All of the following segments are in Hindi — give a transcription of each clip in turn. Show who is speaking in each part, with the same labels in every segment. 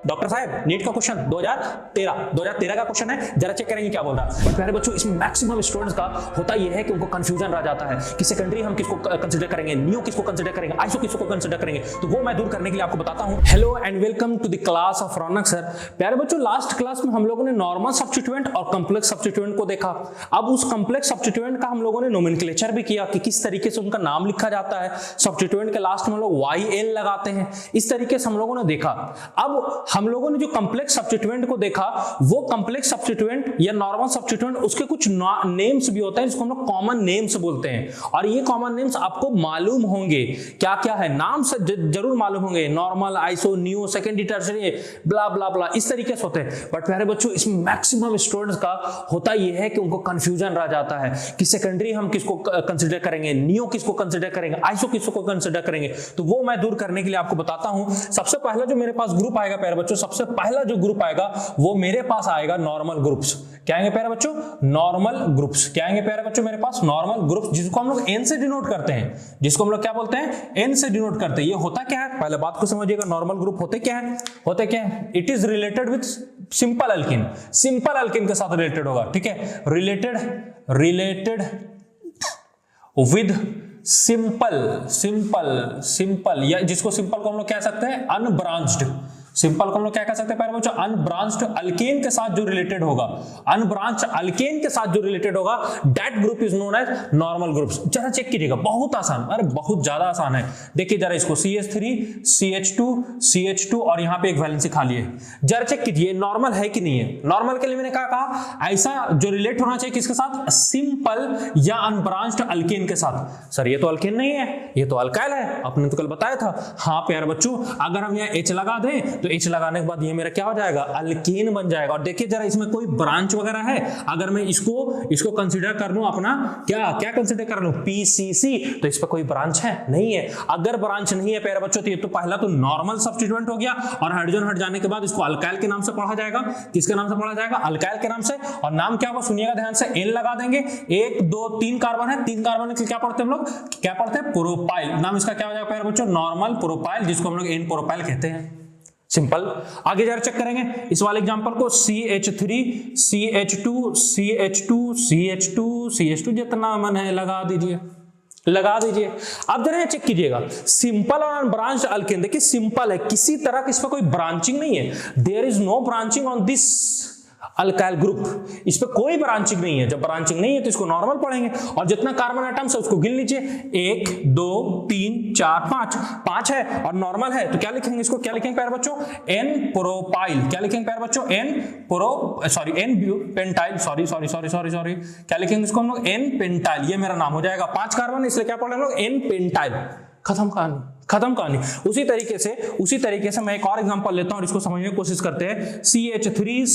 Speaker 1: डॉक्टर साहब नीट का क्वेश्चन 2013 का क्वेश्चन है, जरा चेक करेंगे क्या बोल रहा है। प्यारे बच्चों, इसमें मैक्सिमम स्टूडेंट्स का होता यह है कि उनको कंफ्यूजन रह जाता है कि सेकेंडरी हम किसको कंसीडर करेंगे, न्यू किसको कंसीडर करेंगे, आईसो किसको कंसीडर करेंगे। तो वो मैं दूर करने के लिए आपको बताता हूं। Hello and welcome to the class of Raunak sir. प्यारे बच्चों, लास्ट क्लास में हम लोगों ने नॉर्मल सब्स्टिट्यूएंट और कॉम्प्लेक्स सब्स्टिट्यूएंट को देखा। अब उस कॉम्प्लेक्स सब्स्टिट्यूएंट का हम लोगों ने नोमेनक्लेचर भी किया कि किस तरीके से उनका नाम लिखा जाता है। सब्स्टिट्यूएंट के लास्ट में हम लोग YL लगाते हैं, इस तरीके से हम लोगों ने देखा। अब हम लोगों ने जो कॉम्प्लेक्स सब्स्टिट्यूएंट को देखा, वो कॉम्प्लेक्स सब्स्टिट्यूएंट या नॉर्मल सब्स्टिट्यूएंट, उसके कुछ नेम्स भी होते हैं जिसको हम लोग कॉमन नेम्स बोलते हैं। और ये कॉमन नेम्स आपको मालूम होंगे क्या क्या है, नाम से जरूर मालूम होंगे, normal, iso, neo, secondary, tertiary, blah blah blah, इस तरीके से होते हैं। बट प्यारे बच्चों, इसमें मैक्सिमम स्टूडेंट्स का होता यह है कि उनको कंफ्यूजन रह जाता है कि सेकेंडरी हम किसको कंसीडर करेंगे, न्यू किसको कंसीडर करेंगे, आइसो किसको कंसीडर करेंगे। तो वो मैं दूर करने के लिए आपको बताता हूं। सबसे पहला जो मेरे पास ग्रुप आएगा प्यारे बच्चों, सबसे पहला जो ग्रुप आएगा वो मेरे पास आएगा नॉर्मल ग्रुप्स। क्या आएंगे प्यारे बच्चों? Normal groups. क्या आएंगे प्यारे बच्चों? मेरे पास नॉर्मल ग्रुप्स, जिसको हम लोग एन से डिनोट करते हैं, जिसको हम लोग क्या बोलते हैं? एन से डिनोट करते हैं। ये होता क्या है, पहले बात को समझिएगा। नॉर्मल ग्रुप होते क्या है? होते क्या है? It is related with simple alkyne. Simple alkyne के साथ रिलेटेड होगा, ठीक है। रिलेटेड विद सिंपल या जिसको सिंपल को हम लोग कह सकते हैं अनब्रांच्ड। सिंपल को हम लोग क्या कह सकते हैं प्यारे बच्चों? अनब्रांच्ड अल्केन के साथ जो रिलेटेड होगा, अनब्रांच्ड अल्केन के साथ जो रिलेटेड होगा, that group is known as normal groups. जरा चेक कीजिएगा, बहुत आसान, अरे बहुत ज्यादा आसान है। देखिए जरा इसको, CH3 CH2 और यहां पे एक वैलेंसी खाली है। जरा चेक कीजिए नॉर्मल है कि नहीं है। नॉर्मल के लिए मैंने क्या कहा? ऐसा जो रिलेट होना चाहिए किसके साथ? सिंपल या अनब्रांच्ड अल्केन के साथ। सर ये तो अल्केन नहीं है, ये तो अल्काइल है, आपने तो कल बताया था। हाँ प्यारे बच्चों, अगर हम यहाँ H लगा दें तो H लगाने के बाद ये मेरा क्या हो जाएगा? अल्कीन बन जाएगा। और देखिए जरा इसमें कोई ब्रांच वगैरह है, अगर मैं इसको कंसीडर कर लूं अपना, क्या कंसीडर कर लूं? PCC, तो इस पर कोई ब्रांच है? नहीं है। अगर ब्रांच नहीं है प्यारे बच्चों, तो ये तो पहला तो नॉर्मल सब्स्टिट्यूएंट हो गया, और हाइड्रोजन हट जाने के बाद इसको अल्काइल के नाम से पढ़ा जाएगा। किसके नाम से पढ़ा जाएगा? अल्काइल के नाम से। और नाम क्या होगा सुनिएगा ध्यान से, N लगा देंगे। 1 2 3 कार्बन है, 3 कार्बन के क्या पढ़ते हैं हम लोग? क्या पढ़ते हैं? प्रोपाइल। नाम इसका क्या हो जाएगा प्यारे बच्चों? नॉर्मल प्रोपाइल, जिसको हम लोग N प्रोपाइल कहते हैं। सिंपल। आगे जरा चेक करेंगे इस वाले एग्जांपल को, CH3 CH2 जितना मन है लगा दीजिए। अब जरा चेक कीजिएगा, सिंपल और अनब्रांच्ड अल्केन। देखिए सिंपल है, किसी तरह इस पर कोई ब्रांचिंग नहीं है। There is no branching on this alkyl group, इस पे कोई ब्रांचिंग नहीं है। जब ब्रांचिंग नहीं है तो इसको नॉर्मल पढ़ेंगे, और जितना कार्बन एटम्स है उसको गिन लीजिए। 1 2 3 4 5 है और नॉर्मल है, तो क्या लिखेंगे इसको? क्या लिखेंगे प्यारे बच्चों? N propyl. क्या लिखेंगे प्यारे बच्चों? N pentyl. सॉरी क्या लिखेंगे इसको हम लोग? N pentyl. ये मेरा नाम हो जाएगा। 5 कार्बन, इसलिए क्या पढ़ रहे हैं हम लोग? N pentyl. खत्म कहानी। उसी तरीके से मैं एक और एग्जांपल लेता हूं और इसको समझने की कोशिश करते हैं। CH3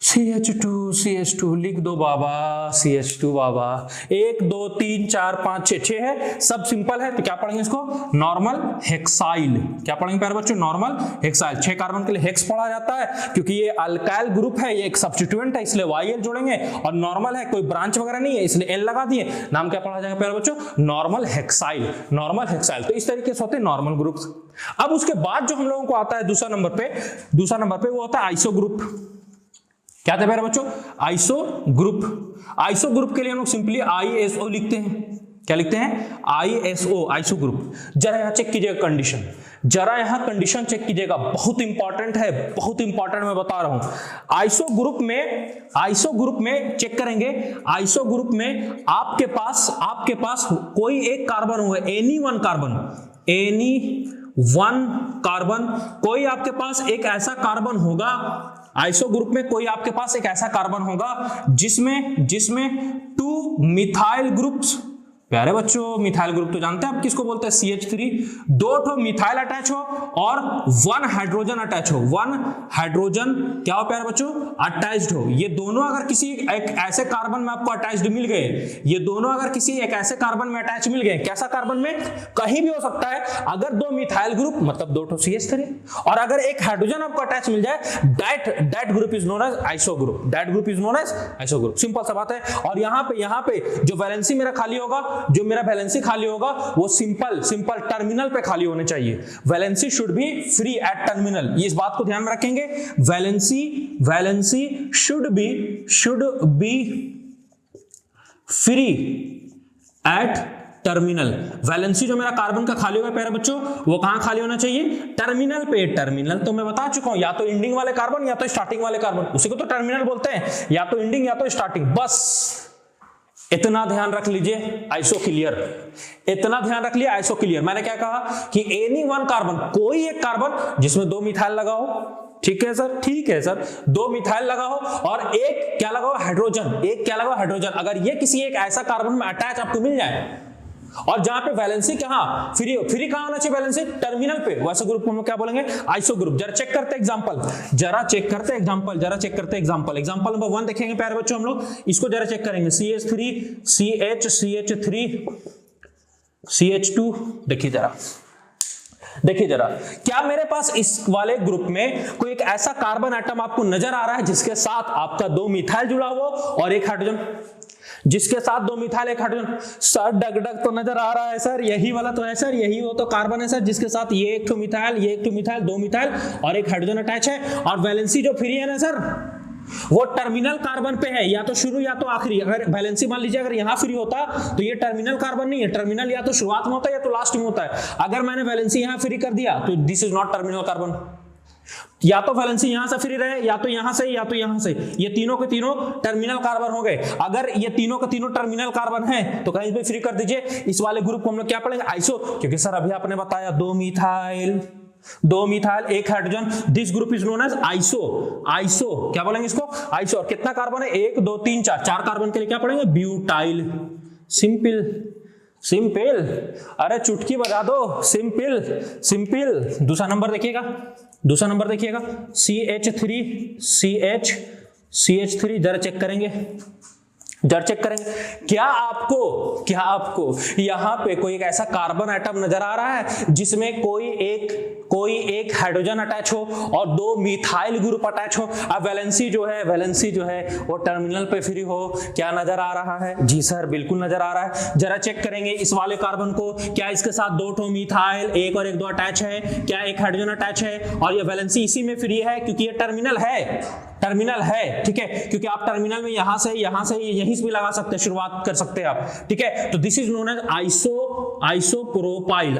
Speaker 1: CH2 लिख दो बाबा, CH2 बाबा। 1 2 3 4 5 6 है, सब सिंपल है, तो क्या पढ़ेंगे इसको? Normal hexyl. क्या पढ़ेंगे प्यारे बच्चों? Normal hexyl. 6 कार्बन के लिए हेक्स पढ़ा जाता है, क्योंकि ये अल्काइल ग्रुप है, ये एक सब्स्टिट्यूएंट है, इसलिए YL जोड़ेंगे। और नॉर्मल है, कोई ब्रांच वगैरह नहीं है, इसलिए N लगा दिए। नाम क्या पढ़ा जाएगा प्यारे बच्चों? Normal hexyl. तो इस तरीके से होते हैं नॉर्मल ग्रुप्स। अब उसके बाद जो हम लोगों को आता है दूसरा नंबर पे वो होता है आइसो ग्रुप। क्या था प्यारे बच्चों? आइसो ग्रुप के लिए हम लोग सिंपली ISO लिखते हैं। क्या लिखते हैं? Iso group. जरा यहां चेक कीजिएगा कंडीशन, चेक कीजिएगा, बहुत इंपॉर्टेंट है, मैं बता रहा हूं। आइसो ग्रुप में चेक करेंगे। आइसो ग्रुप में आपके पास कोई एक कार्बन होगा, एनी वन कार्बन, कोई आपके पास एक ऐसा कार्बन होगा। आइसो ग्रुप में कोई आपके पास एक ऐसा कार्बन होगा जिसमें 2 मिथाइल ग्रुप्स। प्यारे बच्चों, मिथाइल ग्रुप तो जानते हैं आप किसको बोलते हैं? CH3। 2 मिथाइल अटैच हो और 1 हाइड्रोजन अटैच हो। 1 हाइड्रोजन क्या हो प्यारे बच्चों? अटैच्ड हो। ये दोनों अगर किसी एक ऐसे कार्बन में आपको अटैच्ड मिल गए, कैसा कार्बन में? कहीं भी हो सकता है। अगर 2 मिथाइल ग्रुप मतलब 2 CH3, और अगर एक हाइड्रोजन आपको अटैच मिल जाए, that group is known as iso group. Simple सा बात है। और यहाँ पे जो वैलेंसी मेरा खाली होगा जो मेरा वैलेंसी खाली होगा वो सिंपल टर्मिनल पे खाली होने चाहिए। Valency should be free at terminal, इस बात को ध्यान में रखेंगे। Valency should be free at terminal. Valency जो मेरा कार्बन का खाली होगा प्यारे बच्चों, वो कहां खाली होना चाहिए? टर्मिनल पे। टर्मिनल तो मैं बता चुका हूं, या तो एंडिंग वाले कार्बन या तो स्टार्टिंग वाले कार्बन, उसी को तो टर्मिनल बोलते हैं, या तो एंडिंग या तो स्टार्टिंग। बस इतना ध्यान रख लीजिए, आइसोक्लियर। इतना ध्यान रख लिया, आइसोक्लियर। मैंने क्या कहा कि एनी वन कार्बन, कोई एक कार्बन जिसमें 2 मिथाइल लगा हो, ठीक है सर, ठीक है सर, 2 मिथाइल लगा हो और एक क्या लगा हो? हाइड्रोजन। एक क्या लगा हो? हाइड्रोजन। अगर ये किसी एक ऐसा कार्बन में अटैच आपको मिल जाए और जहां पे वैलेंसी कहां फ्री हो, फ्री कहां होना चाहिए? वैलेंसी टर्मिनल पे। वैसे ग्रुप को हम क्या बोलेंगे? Iso group. जरा चेक करते एग्जांपल, एग्जांपल नंबर 1 देखेंगे प्यारे बच्चों हम लोग, इसको जरा चेक करेंगे। CH3 CH3 CH2। देखिए जरा, क्या मेरे पास इस वाले ग्रुप में कोई एक ऐसा कार्बन एटम आपको नजर आ रहा है जिसके साथ आपका 2 मिथाइल जुड़ा हुआ और एक हाइड्रोजन? जिसके साथ 2 मिथाइल एक हाइड्रोजन। सर डग तो नजर आ रहा है सर, यही वाला तो है सर, यही वो तो कार्बन है सर जिसके साथ ये एक मिथाइल, ये एक मिथाइल, 2 मिथाइल और एक हाइड्रोजन अटैच है। और वैलेंसी जो फ्री है ना सर, वो टर्मिनल कार्बन पे है, या तो शुरू या तो आखिरी। अगर वैलेंसी मान लीजिए अगर यहां फ्री होता तो ये टर्मिनल कार्बन नहीं है, टर्मिनल या तो शुरुआत में होता है या तो लास्ट में होता है। अगर मैंने वैलेंसी यहां फ्री कर दिया तो this is not terminal carbon. या तो वैलेंसी यहां से फ्री रहे, या तो यहां से, या तो यहां से, ये तीनों के तीनों टर्मिनल कार्बन हो गए। अगर ये तीनों के तीनों टर्मिनल कार्बन हैं तो कहीं पे फ्री कर दीजिए। इस वाले ग्रुप को हम लोग क्या पढ़ेंगे? आइसो। क्योंकि सर अभी आपने बताया 2 मिथाइल, एक hydrogen, this group is known as iso. क्या बोलेंगे इसको? आइसो। और कितना कार्बन है? 1 2 3 4 कार्बन के लिए क्या पढ़ेंगे? ब्यूटाइल। सिंपल। अरे चुटकी बजा दो, सिंपल। दूसरा नंबर देखिएगा, CH3 जरा चेक करेंगे। क्या आपको यहां पे कोई एक ऐसा कार्बन एटम नजर आ रहा है जिसमें कोई एक हाइड्रोजन अटैच हो और 2 मिथाइल ग्रुप अटैच हो? अब वैलेंसी जो है वो टर्मिनल पे फ्री हो। क्या नजर आ रहा है? जी सर बिल्कुल नजर आ रहा है। जरा चेक करेंगे इस वाले कार्बन को, क्या इसके साथ 2 मिथाइल, 1 और 1 2 अटैच है? क्या एक हाइड्रोजन अटैच है? और ये वैलेंसी इसी में फ्री है क्योंकि ये टर्मिनल है, ठीक है। क्योंकि आप टर्मिनल में यहां से यहीं से भी लगा सकते हैं, शुरुआत कर सकते हैं आप, ठीक है। तो this is known as isopropyl.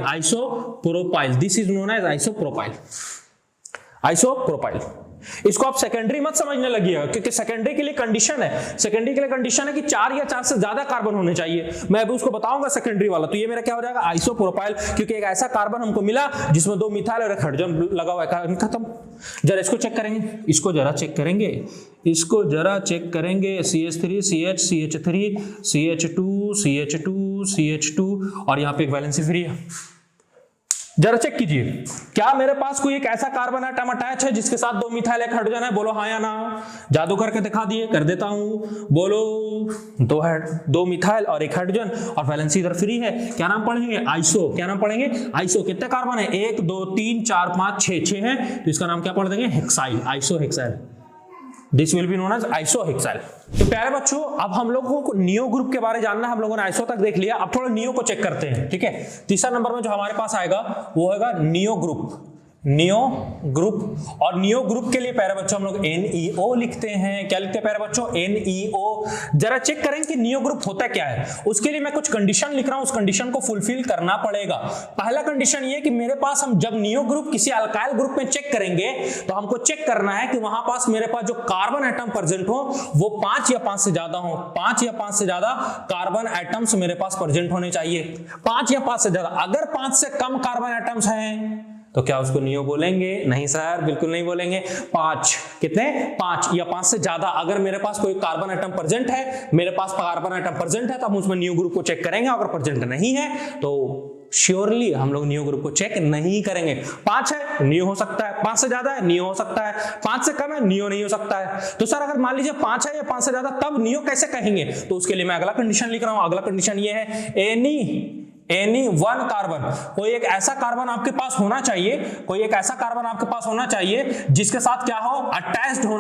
Speaker 1: This is known as isopropyl. इसको आप सेकेंडरी मत समझने लगिएगा, क्योंकि सेकेंडरी के लिए कंडीशन है कि 4 या 4 से ज्यादा कार्बन होने चाहिए। मैं अभी उसको बताऊंगा सेकेंडरी वाला। तो ये मेरा क्या हो जाएगा? आइसोप्रोपाइल, क्योंकि एक ऐसा कार्बन हमको मिला जिसमें 2 मिथाइल और एक हाइड्रोजन लगा हुआ है। खत्म। जरा इसको चेक करेंगे, CH3 CH CH3 CH2 और यहाँ पे एक वैलेंसी फ्री है। जरा चेक कीजिए, क्या मेरे पास कोई एक ऐसा कार्बन एटम अटैच है जिसके साथ 2 मिथाइल एक हाइड्रोजन है? बोलो हाँ या ना। जादू करके दिखा दिए, कर देता हूं। बोलो 2 मिथाइल और एक हाइड्रोजन और वैलेंसी इधर फ्री है। क्या नाम पढ़ेंगे? आइसो। क्या नाम पढ़ेंगे? आइसो। कितने कार्बन है? 1 2 3 4 5 6 है, तो इसका नाम क्या पढ़ देंगे? Hexyl, isohexyl. This will be known as isohexyl. तो प्यारे बच्चों, अब हम लोगों को नियो ग्रुप के बारे में जानना है। हम लोगों ने आइसो तक देख लिया, अब थोड़ा नियो को चेक करते हैं, ठीक है। तीसरा नंबर में जो हमारे पास आएगा वो होगा नियो ग्रुप। और नियो ग्रुप के लिए प्यारे बच्चों हम लोग NEO लिखते हैं। क्या लिखते हैं प्यारे बच्चों? NEO। जरा चेक करें कि नियो ग्रुप होता क्या है। उसके लिए मैं कुछ कंडीशन लिख रहा हूं, उस कंडीशन को फुलफिल करना पड़ेगा। पहला कंडीशन ये कि मेरे पास, हम जब नियो ग्रुप किसी अल्काइल ग्रुप में चेक करेंगे तो हमको चेक करना है कि वहां पास मेरे पास जो कार्बन एटम प्रेजेंट हो वो 5 या 5 से ज्यादा हो। 5 या 5 से ज्यादा कार्बन एटम्स मेरे पास प्रेजेंट होने चाहिए। 5 या 5 से ज्यादा। अगर 5 से कम कार्बन एटम्स हैं तो क्या उसको नियो बोलेंगे? नहीं सर, बिल्कुल नहीं बोलेंगे। 5 कितने? 5 या 5 से ज्यादा। अगर मेरे पास कोई कार्बन एटम प्रेजेंट है, तो हम उसमें नियो ग्रुप को चेक करेंगे। अगर प्रेजेंट नहीं है तो श्योरली हम लोग नियो ग्रुप को चेक नहीं करेंगे। 5 है, नियो हो सकता है। 5 से ज्यादा है, नियो हो सकता है। 5 से कम है, नियो नहीं हो सकता है। तो सर अगर मान लीजिए 5 है या 5 से ज्यादा, तब नियो कैसे कहेंगे? तो उसके लिए मैं अगला कंडीशन लिख रहा हूं। अगला कंडीशन ये है, एनी वन कार्बन, कोई एक ऐसा कार्बन आपके पास होना चाहिए, जिसके साथ क्या हो? अटैच्ड हो।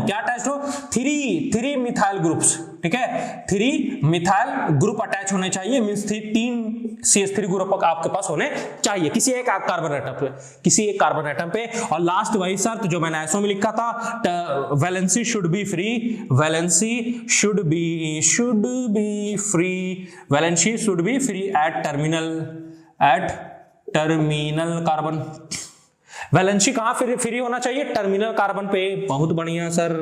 Speaker 1: क्या अटैच्ड हो? 3 मिथाइल ग्रुप्स। ठीक है, 3 मिथाइल ग्रुप अटैच होने चाहिए, मींस 3 CH3 ग्रुप आपके पास होने चाहिए किसी एक कार्बन एटम पे, किसी एक कार्बन एटम पे। और लास्ट वही शर्त जो मैंने आईएसओ में लिखा था, valency should be free, valency should be free, valency should be free at terminal carbon. Valency कहां फ्री होना चाहिए? टर्मिनल कार्बन पे। बहुत बढ़िया सर,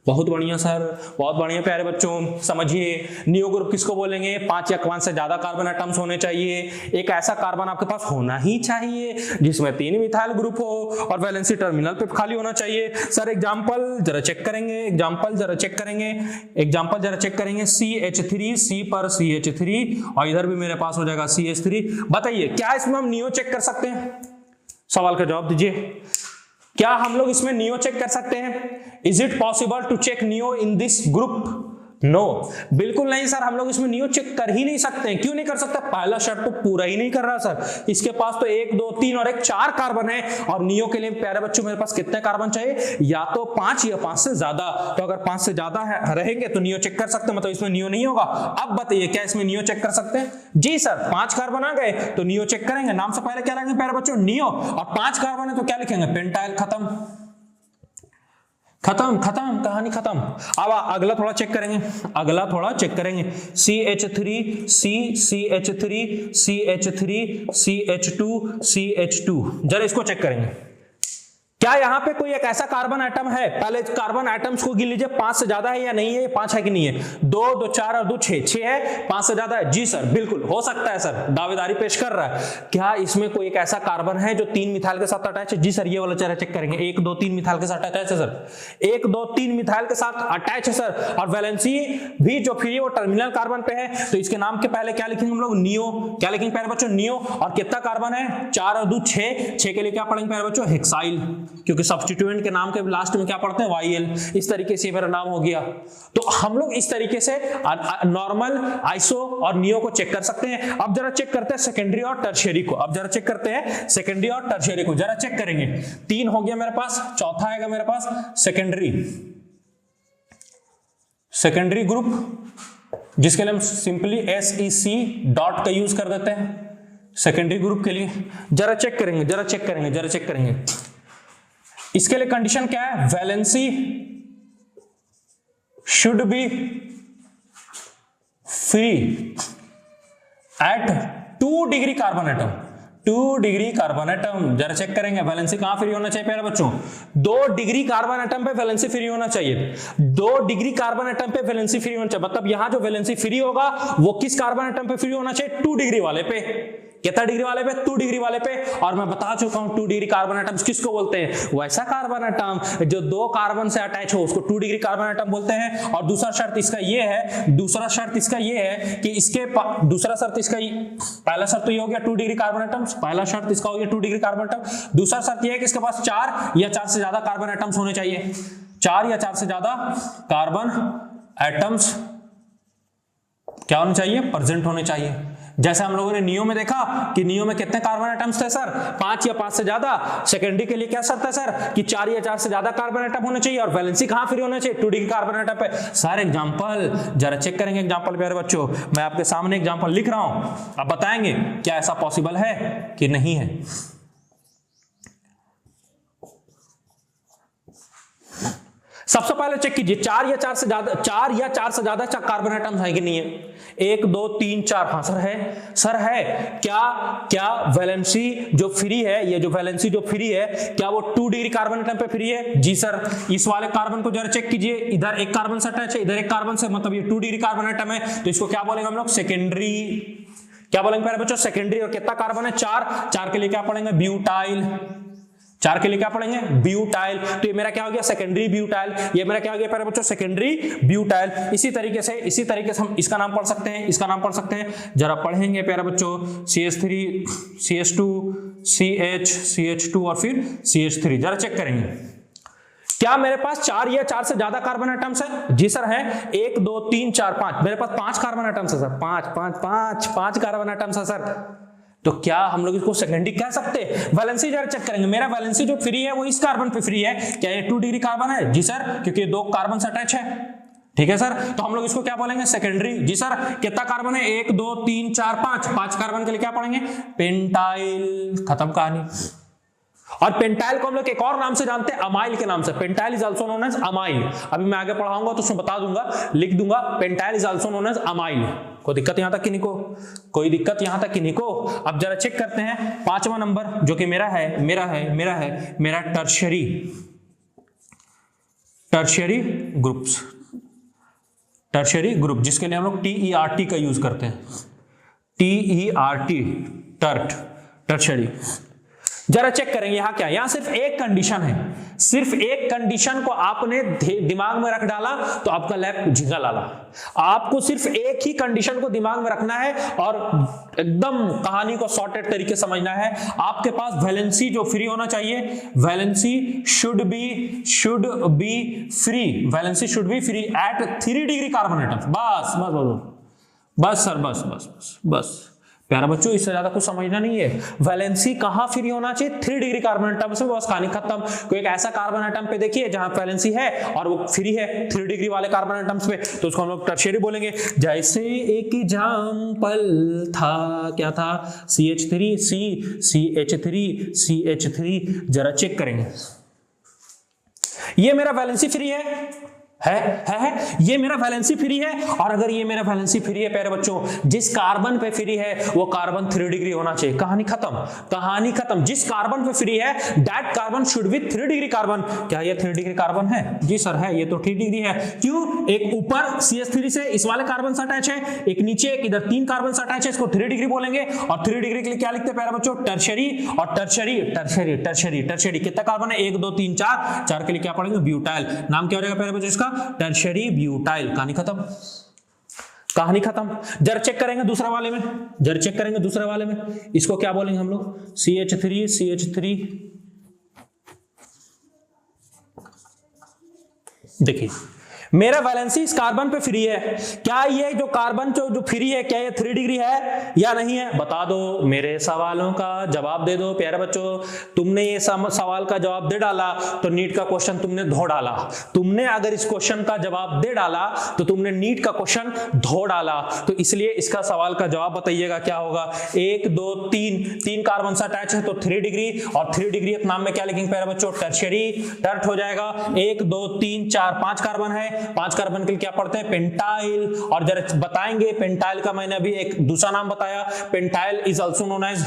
Speaker 1: बहुत बढ़िया सर, बहुत बढ़िया प्यारे बच्चों। समझिए नियो ग्रुप किसको बोलेंगे? 5 या 5 से ज्यादा कार्बन एटम्स होने चाहिए। एक ऐसा कार्बन आपके पास होना ही चाहिए जिसमें 3 मिथाइल ग्रुप हो और वैलेंसी टर्मिनल पे खाली होना चाहिए। सर एग्जांपल जरा चेक करेंगे, एग्जांपल जरा चेक करेंगे, CH3, C पर CH3 और इधर भी मेरे पास हो जाएगा CH3। बताइए क्या इसमें हम नियो चेक कर सकते हैं? सवाल का जवाब दीजिए, क्या हम लोग इसमें नियो चेक कर सकते हैं? Is it possible to check neo in this group? No, बिल्कुल नहीं सर, हम लोग इसमें नियो चेक कर ही नहीं सकते हैं। क्यों नहीं कर सकते? पहला शर्त तो पूरा ही नहीं कर रहा सर। इसके पास तो 1 2 3 और 4 कार्बन है और नियो के लिए प्यारे बच्चों मेरे पास कितने कार्बन चाहिए? या तो 5 या 5 से ज्यादा। तो अगर 5 से ज्यादा रहेंगे तो नियो चेक कर सकते हैं, मतलब इसमें नियो नहीं होगा। अब बताइए क्या इसमें नियो चेक कर सकते हैं? जी सर, 5 कार्बन आ गए तो नियो चेक करेंगे। नाम से पहले क्या लिखेंगे प्यारे बच्चों? नियो। और 5 कार्बन है तो क्या लिखेंगे? पेंटाइल। खत्म, कहानी खत्म। अब अगला थोड़ा चेक करेंगे, CH3, CH2, जरा इसको चेक करेंगे। क्या यहां पे कोई एक ऐसा कार्बन एटम है? पहले कार्बन एटम्स को गिन लीजिए, 5 से ज्यादा है या नहीं है? 5 है कि नहीं है? 2 2 4 और 2 6 है, 5 से ज्यादा है? जी सर, बिल्कुल हो सकता है सर, दावेदारी पेश कर रहा है। क्या इसमें कोई एक ऐसा कार्बन है जो 3 मिथाइल के साथ अटैच है? जी सर, ये वाला चेहरा चेक करेंगे। 1 2 3 मिथाइल के साथ अटैच है सर, 1 2 3 मिथाइल के साथ अटैच है सर। और वैलेंसी भी जो फ्री है वो टर्मिनल कार्बन पे है, तो इसके नाम के पहले क्या लिखेंगे हम लोग? नियो। क्या लिखेंगे प्यारे बच्चों? नियो। और कितना कार्बन है? 4 और 2 6 के लिए क्या पढ़ेंगे प्यारे बच्चों? हेक्साइल, क्योंकि सब्स्टिट्यूएंट के नाम के लास्ट में क्या पढ़ते हैं? YL। इस तरीके से मेरा नाम हो गया। तो हम लोग इस तरीके से नॉर्मल, आइसो और नियो को चेक कर सकते हैं। अब जरा चेक करते हैं सेकेंडरी और टर्शियरी को। जरा चेक करेंगे। 3 हो गया मेरे पास, चौथा आएगा मेरे पास सेकेंडरी ग्रुप, जिसके लिए हम सिंपली SEC डॉट का यूज कर देते हैं सेकेंडरी ग्रुप के लिए। जरा चेक करेंगे। इसके लिए कंडीशन क्या है? Valency should be free at 2 degree carbon atom. 2 degree carbon atom, जरा चेक करेंगे वैलेंसी कहां फ्री होना चाहिए प्यारे बच्चों? 2 डिग्री कार्बन एटम पे वैलेंसी फ्री होना चाहिए। 2 डिग्री कार्बन एटम पे वैलेंसी फ्री होना चाहिए, मतलब यहां जो वैलेंसी फ्री होगा वो किस कार्बन एटम पे फ्री होना चाहिए? 2 डिग्री वाले पे। कितना डिग्री वाले पे? 2 डिग्री वाले पे। और मैं बता चुका हूं 2 डिग्री कार्बन एटम्स किसको बोलते हैं? वैसा कार्बन एटम जो 2 कार्बन से अटैच हो उसको 2 डिग्री कार्बन एटम बोलते हैं। और दूसरा शर्त इसका ये है कि पहला शर्त इसका पहला शर्त तो ये हो गया 2 डिग्री कार्बन एटम्स, पहला शर्त इसका हो गया 2 डिग्री कार्बन एटम। दूसरा शर्त ये है कि इसके पास 4 या 4 से ज्यादा कार्बन एटम्स होने चाहिए। 4 या 4 से ज्यादा कार्बन एटम्स क्या होने चाहिए? प्रेजेंट होने चाहिए। जैसे हम लोगों ने नियो में देखा कि नियो में कितने कार्बन एटम्स थे सर? 5 या 5 से ज्यादा। सेकेंडरी के लिए क्या शर्त है सर? कि 4 या 4 से ज्यादा कार्बन एटम होने चाहिए। और वैलेंसी कहां फ्री होना चाहिए? 2 डिग्री कार्बन एटम पे। सर एग्जांपल जरा चेक करेंगे। एग्जांपल प्यारे बच्चों, मैं आपके सामने एग्जांपल लिख रहा हूं, आप बताएंगे क्या ऐसा पॉसिबल है कि नहीं है। सबसे पहले चेक कीजिए 4 या 4 से ज्यादा कार्बन एटम्स है कि नहीं है? 1 2 3 4, हाँ सर है। क्या वैलेंसी जो फ्री है, ये जो वैलेंसी जो फ्री है, क्या वो 2 डिग्री कार्बन एटम पे फ्री है? जी सर। इस वाले कार्बन को जरा चेक कीजिए, इधर एक कार्बन से अटैच है, इधर एक कार्बन से, मतलब ये 2 डिग्री कार्बन एटम है, तो इसको क्या बोलेंगे हम लोग? सेकेंडरी। क्या बोलेंगे प्यारे बच्चों? सेकेंडरी। और कितना कार्बन है? 4 के लिए क्या पढ़ेंगे? ब्यूटाइल। 4 के लिए क्या पढ़ेंगे? ब्यूटाइल। तो ये मेरा क्या हो गया? Secondary butyl. ये मेरा क्या हो गया प्यारे बच्चों? Secondary butyl. इसी तरीके से हम इसका नाम पढ़ सकते हैं, जरा पढ़ेंगे प्यारे बच्चों। CH3, CH2, CH2 और फिर CH3। जरा चेक करेंगे क्या मेरे पास 4 या 4 से ज्यादा कार्बन एटम्स है? जी सर है। 1 2 3 4 5, मेरे पास 5 कार्बन एटम्स है सर। 5 कार्बन एटम्स है सर। तो क्या हम लोग इसको सेकेंडरी कह सकते हैं? वैलेंसी जरा चेक करेंगे। मेरा वैलेंसी जो फ्री है वो इस कार्बन पे फ्री है। क्या ये 2 डिग्री कार्बन है? जी सर, क्योंकि 2 कार्बन से अटैच है। ठीक है सर, तो हम लोग इसको क्या बोलेंगे, सेकेंडरी। जी सर, कितना कार्बन है, 1 2 3 4 5, 5 कार्बन के लिए क्या पढ़ेंगे, पेंटाइल। खत्म कहानी। और पेंटाइल को हम लोग एक और नाम से जानते हैं, अमाइल के नाम से। Pentyl is also known as amyl. अभी मैं आगे पढ़ाऊंगा तो उसमें बता दूंगा, लिख दूंगा, pentyl is also known as amyl. कोई दिक्कत यहां तक कि नहीं को, कोई दिक्कत यहां तक कि नहीं को। अब जरा चेक करते हैं 5वां नंबर जो कि मेरा टर्शियरी ग्रुप्स, टर्शियरी ग्रुप, जिसके लिए हम लोग TERT का यूज करते हैं, TERT, टर्शियरी। जरा चेक करेंगे यहां क्या, यहां सिर्फ एक कंडीशन है, सिर्फ एक कंडीशन को आपने दिमाग में रख डाला तो आपका लैब झिंगा लाला। आपको सिर्फ एक ही कंडीशन को दिमाग में रखना है और एकदम कहानी को सॉर्टेड तरीके समझना है। आपके पास वैलेंसी जो फ्री होना चाहिए, valency should be free, valency should be free at 3 degree carbon atom. बस सर, बस प्यारा बच्चों, इससे ज्यादा कुछ समझना नहीं है। वैलेंसी कहां फ्री होना चाहिए, 3 डिग्री कार्बन एटम से, बस कहानी खत्म। कोई एक ऐसा कार्बन एटम पे देखिए जहां वैलेंसी है और वो फ्री है 3 डिग्री वाले कार्बन एटम्स पे, तो उसको हम लोग टर्शियरी बोलेंगे। जैसे एक एग्जांपल था, क्या था, CH3 CH3। जरा चेक करेंगे, ये मेरा वैलेंसी फ्री है ये मेरा वैलेंसी फ्री है। और अगर ये मेरा वैलेंसी फ्री है प्यारे बच्चों, जिस कार्बन पे फ्री है वो कार्बन 3 डिग्री होना चाहिए। कहानी खत्म। जिस कार्बन पे फ्री है that carbon should be 3 degree carbon. क्या ये 3 डिग्री कार्बन है? जी सर है, ये तो 3 डिग्री है। क्यों? एक ऊपर CH3 से इस वाले कार्बन से अटैच है, एक नीचे एक इधर 3 कार्बन से अटैच है, इसको 3 डिग्री बोलेंगे। और 3 डिग्री के लिए क्या लिखते हैं प्यारे बच्चों, टर्शियरी। और टर्शियरी कितना कार्बन है, 1 2 3 4 के लिए क्या पढ़ेंगे, ब्यूटाइल। नाम क्या हो जाएगा प्यारे बच्चों इसका, टर्शियरी ब्यूटाइल। कहानी खत्म। जरा चेक करेंगे दूसरा वाले में, इसको क्या बोलेंगे हम लोग, CH3। देखिए मेरा वैलेंसी इस कार्बन पे फ्री है। क्या ये जो कार्बन जो फ्री है, क्या ये 3 डिग्री है या नहीं है? बता दो, मेरे सवालों का जवाब दे दो प्यारे बच्चों। तुमने ये सवाल का जवाब दे डाला तो नीट का क्वेश्चन तुमने धो डाला। तुमने अगर इस क्वेश्चन का जवाब दे डाला तो तुमने नीट का क्वेश्चन धो डाला। तो इसलिए इसका सवाल का जवाब बताइएगा क्या होगा। 1 2 3 कार्बन से अटैच है तो 3 डिग्री, और 3 डिग्री एक नाम में क्या लिखेंगे प्यारे बच्चों, टर्शियरी, टर्ट हो जाएगा। 1 2 3 4 5 कार्बन है, 5 कार्बन के लिए क्या पढ़ते हैं, पेंटाइल। और जरा बताएंगे पेंटाइल का, मैंने अभी एक दूसरा नाम बताया, pentyl is also known as,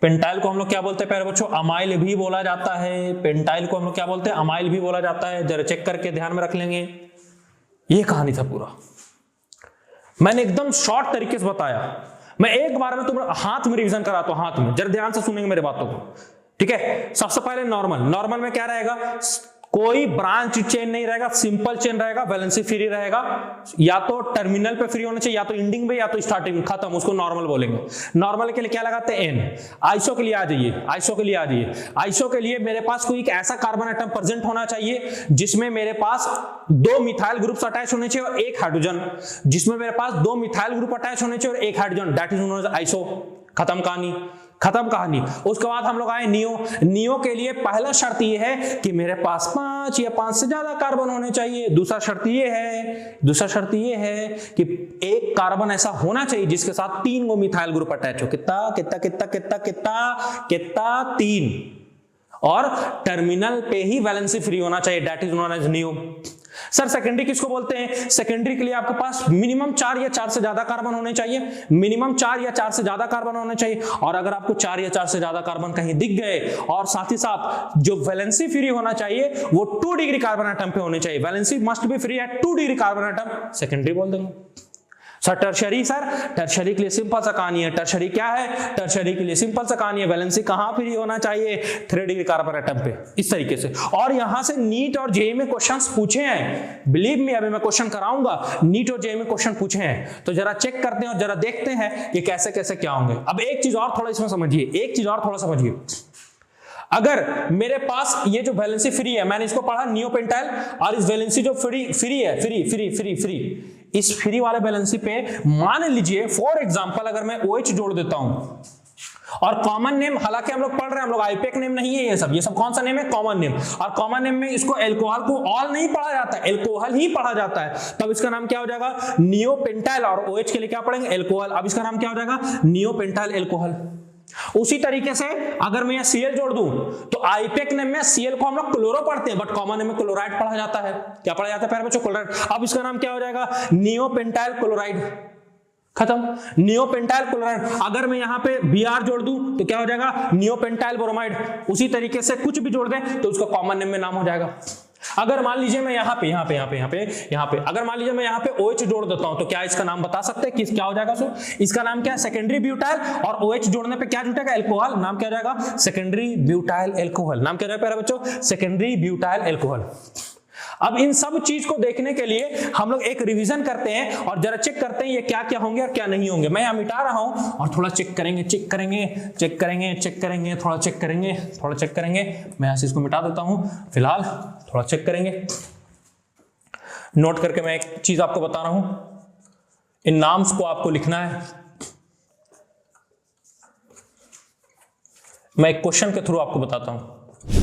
Speaker 1: pentyl को हम लोग क्या बोलते हैं प्यारे बच्चों, अमाइल भी बोला जाता है। पेंटाइल को हम लोग क्या बोलते हैं, अमाइल भी बोला जाता है। जरा चेक करके ध्यान में रख लेंगे। ये कहानी था पूरा, मैंने एकदम शॉर्ट तरीके से बताया। मैं एक बार में तुम्हें हाथ में रिवीजन कराता हूं, हाथ में, जरा ध्यान से सुनेंगे मेरे बातों को, ठीक है। सबसे पहले नॉर्मल में क्या रहेगा, कोई ब्रांच चेन नहीं रहेगा, सिंपल चेन रहेगा, वैलेंसी फ्री रहेगा। या तो टर्मिनल पे फ्री होना चाहिए, या तो एंडिंग में, या तो स्टार्टिंग में, खत्म, उसको नॉर्मल बोलेंगे। नॉर्मल के लिए क्या लगाते हैं, N। आइसो के लिए आ जाइए, आइसो के लिए मेरे पास कोई एक ऐसा कार्बन एटम प्रेजेंट होना चाहिए जिसमें मेरे पास 2 मिथाइल ग्रुप्स अटैच होने चाहिए और 1 हाइड्रोजन, जिसमें मेरे पास 2 मिथाइल ग्रुप अटैच होने चाहिए और 1 hydrogen, that is known as iso. खत्म कहानी। उसके बाद हम लोग आए नियो के लिए पहला शर्त ये है कि मेरे पास 5 या 5 से ज्यादा कार्बन होने चाहिए। दूसरा शर्त ये है कि एक कार्बन ऐसा होना चाहिए जिसके साथ 3 गो मिथाइल ग्रुप अटैच हो। कितना 3। और टर्मिनल पे ही वैलेंसी फ्री होना चाहिए, that is known as neo. Sir secondary किसको बोलते हैं, सेकेंडरी के लिए आपके पास मिनिमम 4 या 4 से ज्यादा कार्बन होने चाहिए। और अगर आपको 4 या 4 से ज्यादा कार्बन कहीं दिख गए और साथ ही साथ जो वैलेंसी फ्री होना चाहिए वो 2 डिग्री कार्बन एटम पे होने चाहिए, valency must be free at 2 degree carbon atom, secondary बोल देंगे। सर टर्शियरी के लिए सिंपल सा कहानी है। टर्शियरी क्या है, टर्शियरी के लिए सिंपल सा कहानी है, वैलेंसी कहां फ्री होना चाहिए, 3 डिग्री कार्बन एटम पे, इस तरीके से। और यहां से नीट और जेईई में क्वेश्चंस पूछे हैं, बिलीव मी, अभी मैं क्वेश्चन कराऊंगा, नीट और जेईई में क्वेश्चन पूछे हैं, तो जरा चेक करते हैं और जरा देखते हैं कि कैसे कैसे क्या होंगे। अब एक चीज और थोड़ा इसमें समझिए, अगर मेरे पास ये जो वैलेंसी फ्री है, मैंने इसको पढ़ा नियोपेंटाइल, और इस वैलेंसी जो फ्री है, इस फ्री वाले वैलेंसी पे मान लीजिए फॉर एग्जांपल अगर मैं OH जोड़ देता हूं, और कॉमन नेम, हालांकि हम लोग पढ़ रहे हैं, हम लोग आईपेक नेम नहीं है ये सब कौन सा नेम है? Common name. और कॉमन नेम में इसको एल्कोहल को ऑल नहीं पढ़ा जाता है, एल्कोहल ही पढ़ा जाता है, तब इसका नाम क्या हो जाएगा? नियोपेंटाइल। और OH के लिए क्या पढ़ेंगे? एल्कोहल। अब इसका नाम क्या हो जाएगा? Neopentyl alcohol. उसी तरीके से अगर मैं Cl जोड़ दूं तो आईपेक नेम में Cl को हम लोग क्लोरो पढ़ते हैं, बट कॉमन नेम में क्लोराइड पढ़ा जाता है। क्या पढ़ा जाता है प्यारे बच्चों? क्लोराइड। अब इसका नाम क्या हो जाएगा? Neopentyl chloride. खत्म। Neopentyl chloride. अगर मैं यहां पे Br जोड़ दूं तो क्या हो जाएगा? Neopentyl bromide. उसी तरीके से कुछ भी जोड़ दें तो उसका कॉमन नेम में नाम हो जाएगा। अगर मान लीजिए मैं यहाँ पे अगर मान लीजिए मैं यहाँ पे OH जोड़ देता हूं तो क्या इसका नाम बता सकते हैं कि क्या हो जाएगा? सो इसका नाम क्या है? Secondary butyl. और OH जोड़ने पे क्या जुटेगा? एल्कोहल। नाम क्या हो जाएगा? Secondary butyl alcohol. नाम क्या हो जाएगा प्यारे बच्चों? Secondary butyl alcohol. अब इन सब चीज को देखने के लिए हम लोग एक रिवीजन करते हैं और जरा चेक करते हैं ये क्या क्या होंगे और क्या नहीं होंगे। मैं यहां मिटा रहा हूं और थोड़ा चेक करेंगे, थोड़ा चेक करेंगे। मैं ऐसे इसको मिटा देता हूं, फिलहाल थोड़ा चेक करेंगे। नोट करके मैं एक चीज आपको बता रहा हूं, इन नाम्स को आपको लिखना है। मैं एक क्वेश्चन के थ्रू आपको बताता हूं।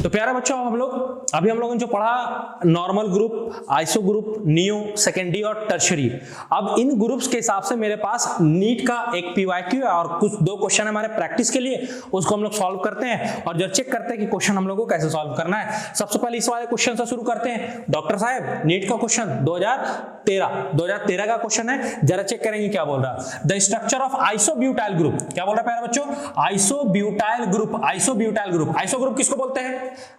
Speaker 1: तो प्यारा बच्चों, हम लोग ने जो पढ़ा normal group, iso group, neo, secondary और टर्शरी। अब इन ग्रुप्स के हिसाब से मेरे पास नीट का एक PYQ है और कुछ 2 क्वेश्चन है हमारे प्रैक्टिस के लिए, उसको हम लोग सॉल्व करते हैं और जब चेक करते हैं कि क्वेश्चन हम लोग को कैसे सॉल्व करना है। सबसे पहले इस वाले क्वेश्चन से शुरू करते हैं। डॉक्टर साहब, नीट का क्वेश्चन 2013 का क्वेश्चन है, जरा चेक करेंगे क्या बोल रहा है। The structure of isobutyl group. क्या बोल रहा है प्यारे बच्चों? Isobutyl group. आइसो ग्रुप किसको बोलते हैं?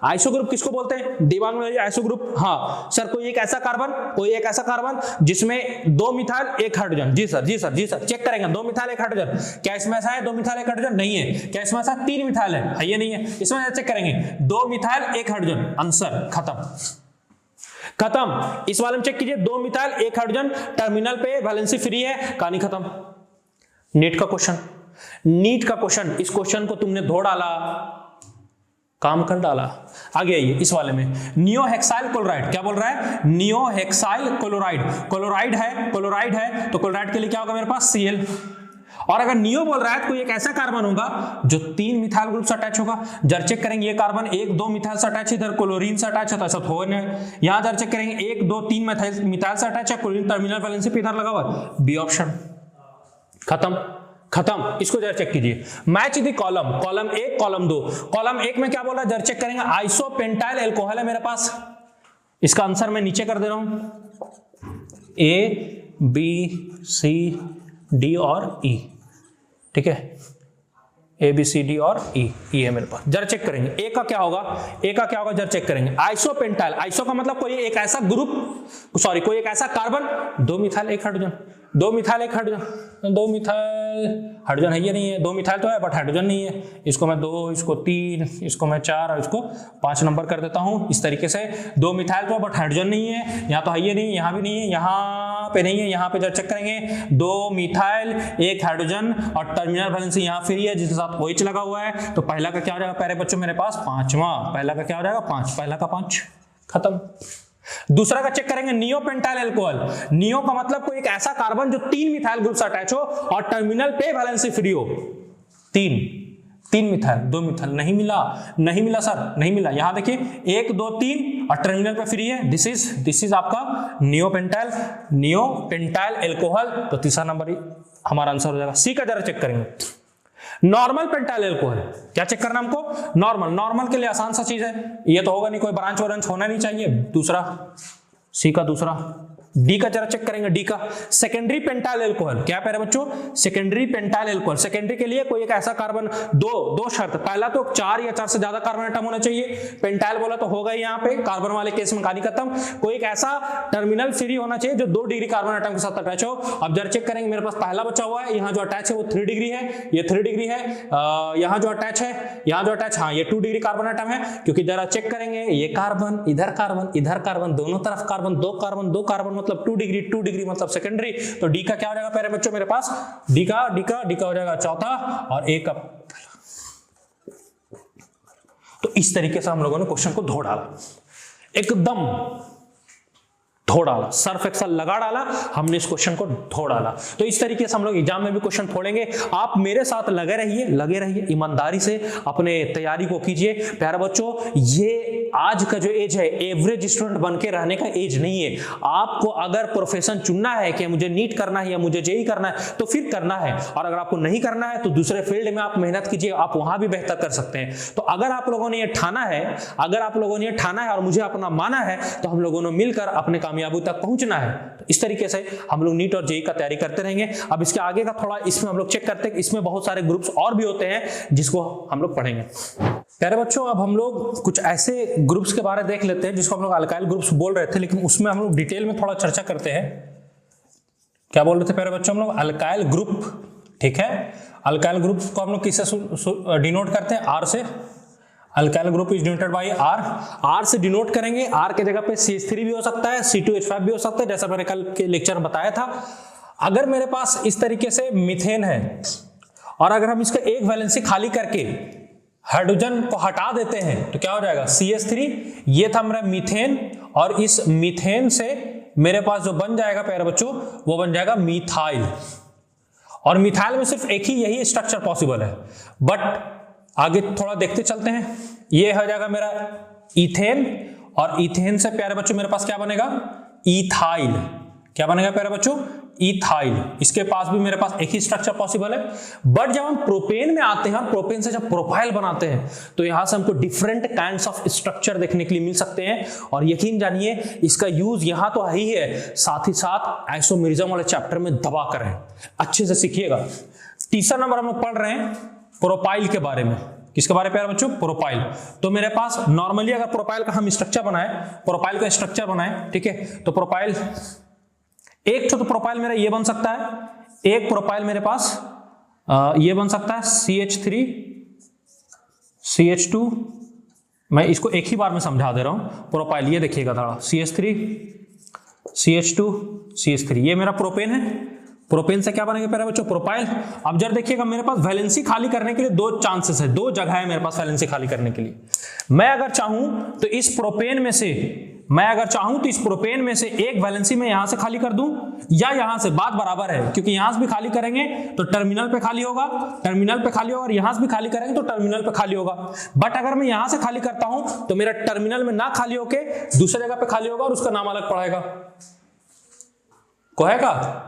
Speaker 1: आइसो ग्रुप किसको बोलते हैं? दिमाग में आइसो ग्रुप। हाँ सर, कोई एक ऐसा कार्बन जिसमें 2 मिथाइल 1 हाइड्रोजन। जी सर चेक करेंगे। 2 मिथाइल 1 हाइड्रोजन, क्या इसमें ऐसा है? 2 मिथाइल 1 हाइड्रोजन नहीं है। क्या इसमें ऐसा 3 मिथाइल है? ये नहीं है। इसमें चेक करेंगे 2 मिथाइल 1 हाइड्रोजन। आंसर खत्म। इस वाले में चेक कीजिए, 2 मिथाइल 1 हाइड्रोजन, टर्मिनल पे वैलेंसी फ्री है, कहानी खत्म। नीट का क्वेश्चन, इस क्वेश्चन को तुमने धो डाला, काम कर डाला। आगे आइए इस वाले में, नियोहेक्साइल क्लोराइड। क्या बोल रहा है? नियोहेक्साइल क्लोराइड। क्लोराइड है तो क्लोराइड के लिए क्या होगा मेरे पास? Cl। और अगर नियो बोल रहा है तो कोई एक ऐसा कार्बन होगा जो 3 मिथाइल ग्रुप से अटैच होगा। जर चेक करेंगे ये कार्बन 1-2 मिथाइल से अटैच है, इधर क्लोरीन से अटैच है, तो ऐसा हो नहीं। यहां जर चेक करेंगे 1-2-3 मिथाइल से अटैच है, क्लोरीन टर्मिनल वैलेंसी पे इधर लगा हुआ है, बी ऑप्शन। खत्म। इसको जरा चेक कीजिए। Match the column 1, column 2। Column 1 में क्या बोल रहा है? जरा चेक करेंगे, आइसोपेंटाइल एल्कोहल है मेरे पास। इसका आंसर मैं नीचे कर दे रहा हूं, A, B, C, D और E। ठीक है, A, B, C, D और E है मेरे पास। जरा चेक करेंगे A का क्या होगा, जरा चेक करेंगे। आइसोपेंटाइल, आइसो का मतलब कोई एक ऐसा carbon, 2 methyl 1 hydrogen, 2 methyl 1 hydrogen, 2 methyl hydrogen है, ये नहीं है। 2 मिथाइल तो है बट हाइड्रोजन नहीं है। इसको मैं 2, इसको 3, इसको मैं 4 और इसको 5 नंबर कर देता हूं। इस तरीके से 2 मिथाइल तो बट हाइड्रोजन नहीं है, यहाँ तो है ये नहीं, यहाँ भी नहीं है, यहाँ पे नहीं है। यहाँ पे जब चेक करेंगे 2 मिथाइल 1 हाइड्रोजन और टर्मिनल वैलेंसी यहाँ फ्री है जिसके साथ OH लगा हुआ है, तो पहला का क्या हो जाएगा प्यारे बच्चों मेरे पास? 5वां। पहला का क्या हो जाएगा? 5। पहला का 5। खत्म। दूसरा का चेक करेंगे, नियोपेंटाइल एल्कोहल। नियो का मतलब कोई एक ऐसा कार्बन जो 3 मिथाइल ग्रुप से अटैच हो और टर्मिनल पे वैलेंसी फ्री हो। 3 मिथाइल, 2 मिथाइल नहीं मिला सर, नहीं मिला। यहां देखिए 1, 2, 3 और टर्मिनल पे फ्री है। दिस इज आपका नियोपेंटाइल एल्कोहल। तो तीसरा नंबर हमारा आंसर हो जाएगा। सी का जरा चेक करेंगे, नॉर्मल पेंटाइल एल्कोहल। क्या चेक करना हमको? नॉर्मल के लिए आसान सा चीज है, ये तो होगा नहीं, कोई ब्रांच होना नहीं चाहिए। दूसरा, सी का दूसरा। डी का जरा चेक करेंगे, डी का सेकेंडरी पेंटाइल एल्कोहल। क्या प्यारे बच्चों? Secondary pentyl alcohol. सेकेंडरी के लिए कोई एक ऐसा कार्बन, दो शर्त, पहला तो 4 या 4 से ज्यादा कार्बन एटम होना चाहिए। पेंटाइल बोला तो होगा ही यहाँ पे, कार्बन वाले केस में कहानी खत्म। कोई एक ऐसा टर्मिनल फ्री होना चाहिए जो 2 डिग्री कार्बन एटम के साथ अटैच हो। अब जरा चेक करेंगे, मेरे पास पहला बचा हुआ है, यहाँ जो अटैच है वो 3 डिग्री है, ये 3 डिग्री है। यहाँ जो अटैच है, हाँ ये 2 डिग्री कार्बन एटम है, क्योंकि जरा चेक करेंगे ये कार्बन, इधर कार्बन, दोनों तरफ कार्बन, 2 कार्बन मतलब 2 डिग्री मतलब सेकेंडरी। तो डी का क्या हो जाएगा प्यारे बच्चों मेरे पास? डी का हो जाएगा चौथा और ए का। तो इस तरीके से हम लोगों ने क्वेश्चन को धो डाला एकदम धो डाला, सर्फ एक्सेल लगा डाला, हमने इस क्वेश्चन को धो डाला। तो इस तरीके से हम लोग एग्जाम में भी क्वेश्चन फोड़ेंगे। आप मेरे साथ लगे रहिए, ईमानदारी से अपने तैयारी को कीजिए। प्यारे बच्चों, ये आज का जो एज है एवरेज स्टूडेंट बन के रहने का एज नहीं है। आपको अगर प्रोफेशन चुनना है कि मुझे नीट करना है या मुझे जेई करना है तो फिर करना है, और अगर आपको नहीं करना है तो दूसरे फील्ड में आप मेहनत कीजिए, आप वहां भी बेहतर कर सकते हैं। तो अगर आप लोगों ने ये ठाना है, और मुझे अपना माना है, तो हम लोगों ने मिलकर अपने कामयाबी तक पहुंचना है। तो इस तरीके से हम लोग नीट और जेई का तैयारी करते रहेंगे। अब इसके आगे का थोड़ा इसमें हम लोग चेक करते हैं कि इसमें बहुत सारे ग्रुप्स और भी होते हैं जिसको हम लोग पढ़ेंगे। प्यारे बच्चों, अब हम लोग कुछ ऐसे ग्रुप्स के बारे में देख लेते हैं जिसको हम लोग अल्काइल ग्रुप्स बोल रहे थे, लेकिन उसमें हम लोग डिटेल में थोड़ा चर्चा करते हैं। क्या बोल रहे थे प्यारे बच्चों? हम लोग अल्काइल ग्रुप, ठीक है, अल्काइल ग्रुप को हम लोग किससे डिनोट करते हैं? आर से। Alkyl group is denoted by R. R से डिनोट करेंगे। आर के जगह पे CH3 भी हो सकता है, C2H5 भी हो सकता है, जैसा मैंने कल के लेक्चर में बताया था। अगर मेरे पास इस तरीके से मीथेन है और अगर हम इसका एक वैलेंसी खाली करके हाइड्रोजन को हटा देते हैं तो क्या हो जाएगा? CH3। ये था मेरा मीथेन, और इस मीथेन से मेरे पास जो बन जाएगा प्यारे बच्चों वो बन जाएगा मिथाइल। और मिथाइल में सिर्फ एक ही यही स्ट्रक्चर पॉसिबल है, बट आगे थोड़ा देखते चलते हैं। ये हो जाएगा मेरा इथेन, और इथेन से प्यारे बच्चों मेरे पास क्या बनेगा? इथाइल। क्या बनेगा प्यारे बच्चों? इथाइल। इसके पास भी मेरे पास एक ही स्ट्रक्चर पॉसिबल है। बट जब हम प्रोपेन में आते हैं, प्रोपेन से जब प्रोफाइल बनाते हैं तो यहां से हमको डिफरेंट काइंड्स ऑफ स्ट्रक्चर देखने के लिए मिल सकते हैं। और यकीन जानिए इसका यूज यहां तो ही है, साथ ही साथ आइसोमेरिज्म वाले चैप्टर में दबा कर है। अच्छे से सीखिएगा। तीसरा नंबर हम लोग पढ़ रहे हैं प्रोपाइल के बारे में। किसके बारे में प्यारे बच्चों? प्रोपाइल। तो मेरे पास नॉर्मली अगर प्रोपाइल का हम स्ट्रक्चर बनाए, प्रोपाइल का स्ट्रक्चर बनाए, ठीक है, तो प्रोपाइल एक तो प्रोपाइल मेरा ये बन सकता है, एक प्रोपाइल मेरे पास ये बन सकता है CH3 CH2। मैं इसको एक ही बार में समझा दे रहा हूं। प्रोपाइल ये देखिएगा थोड़ा, CH3 CH2 CH3, ये मेरा प्रोपेन है। प्रोपेन से क्या बनेगा प्यारे बच्चों? प्रोपाइल। अब जब देखिएगा मेरे पास वैलेंसी खाली करने के लिए दो चांसेस है, दो जगह है मेरे पास वैलेंसी खाली करने के लिए। मैं अगर चाहूं तो इस प्रोपेन में से एक वैलेंसी मैं यहां से खाली कर दूं, या यहां से, बात बराबर है, क्योंकि यहां से भी खाली करेंगे तो टर्मिनल पे खाली होगा, और यहां से भी खाली करेंगे तो टर्मिनल पे खाली होगा। बट अगर मैं यहां से खाली करता हूं तो मेरा टर्मिनल में ना खाली होके दूसरी जगह पे खाली होगा और उसका नाम अलग पड़ेगा। कहेगा?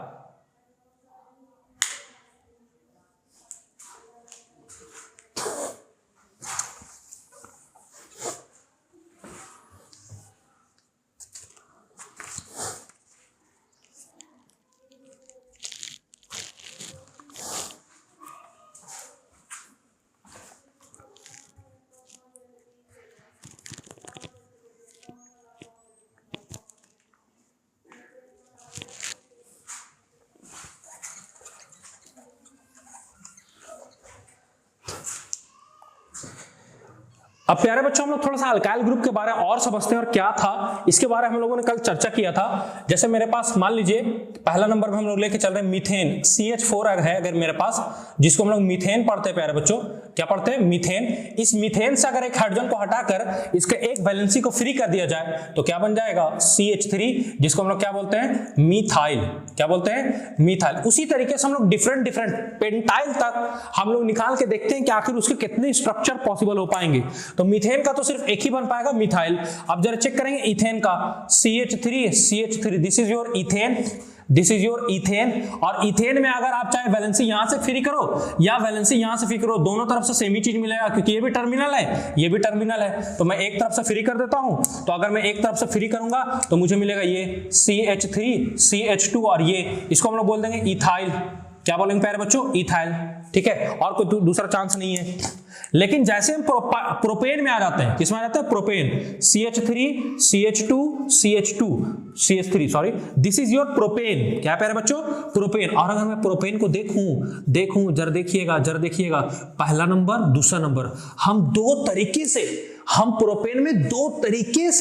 Speaker 1: अब प्यारे बच्चों, हम लोग थोड़ा सा अल्काइल ग्रुप के बारे में और समझते हैं और क्या था इसके बारे में हम लोगों ने कल चर्चा किया था। जैसे मेरे पास मान लीजिए पहला नंबर में हम लोग लेके चल रहे हैं मीथेन, CH4 है अगर मेरे पास, जिसको हम लोग मीथेन पढ़ते हैं प्यारे बच्चों। क्या पढ़ते हैं? मीथेन। इस मीथेन से अगर एक हाइड्रोजन को हटाकर इसके एक वैलेंसी को फ्री कर दिया जाए तो क्या बन जाएगा? CH3, जिसको हम लोग क्या बोलते हैं? मिथाइल। क्या बोलते हैं? मिथाइल। उसी तरीके से हम लोग डिफरेंट पेंटाइल तक हम लोग निकाल के देखते हैं कि आखिर उसके कितने स्ट्रक्चर पॉसिबल हो पाएंगे। तो मीथेन का तो सिर्फ एक ही बन पाएगा, मिथाइल। अब जरा चेक करेंगे इथेन का, CH3, this is your ethane. और इथेन में अगर आप चाहे वैलेंसी यहां से फ्री करो या वैलेंसी यहां से फ्री करो, दोनों तरफ से सेम ही चीज मिलेगा, क्योंकि ये भी टर्मिनल है, ये भी टर्मिनल है। तो मैं एक तरफ से फ्री कर देता हूं, तो अगर मैं एक तरफ से फ्री करूंगा तो मुझे मिलेगा ये CH3 CH2, और ये इसको हम लोग बोल देंगे इथाइल। क्या बोलेंगे प्यारे बच्चों? इथाइल। ठीक है, और कोई दूसरा चांस नहीं है। लेकिन जैसे हम प्रोपेन में आ जाते हैं, किसमें आ जाते हैं? Propane, CH3 CH2 CH3, sorry, this is your propane. क्या प्यारे बच्चों? प्रोपेन। और अगर मैं प्रोपेन को देखूं जरा देखिएगा, पहला नंबर, दूसरा नंबर, हम प्रोपेन में दो तरीके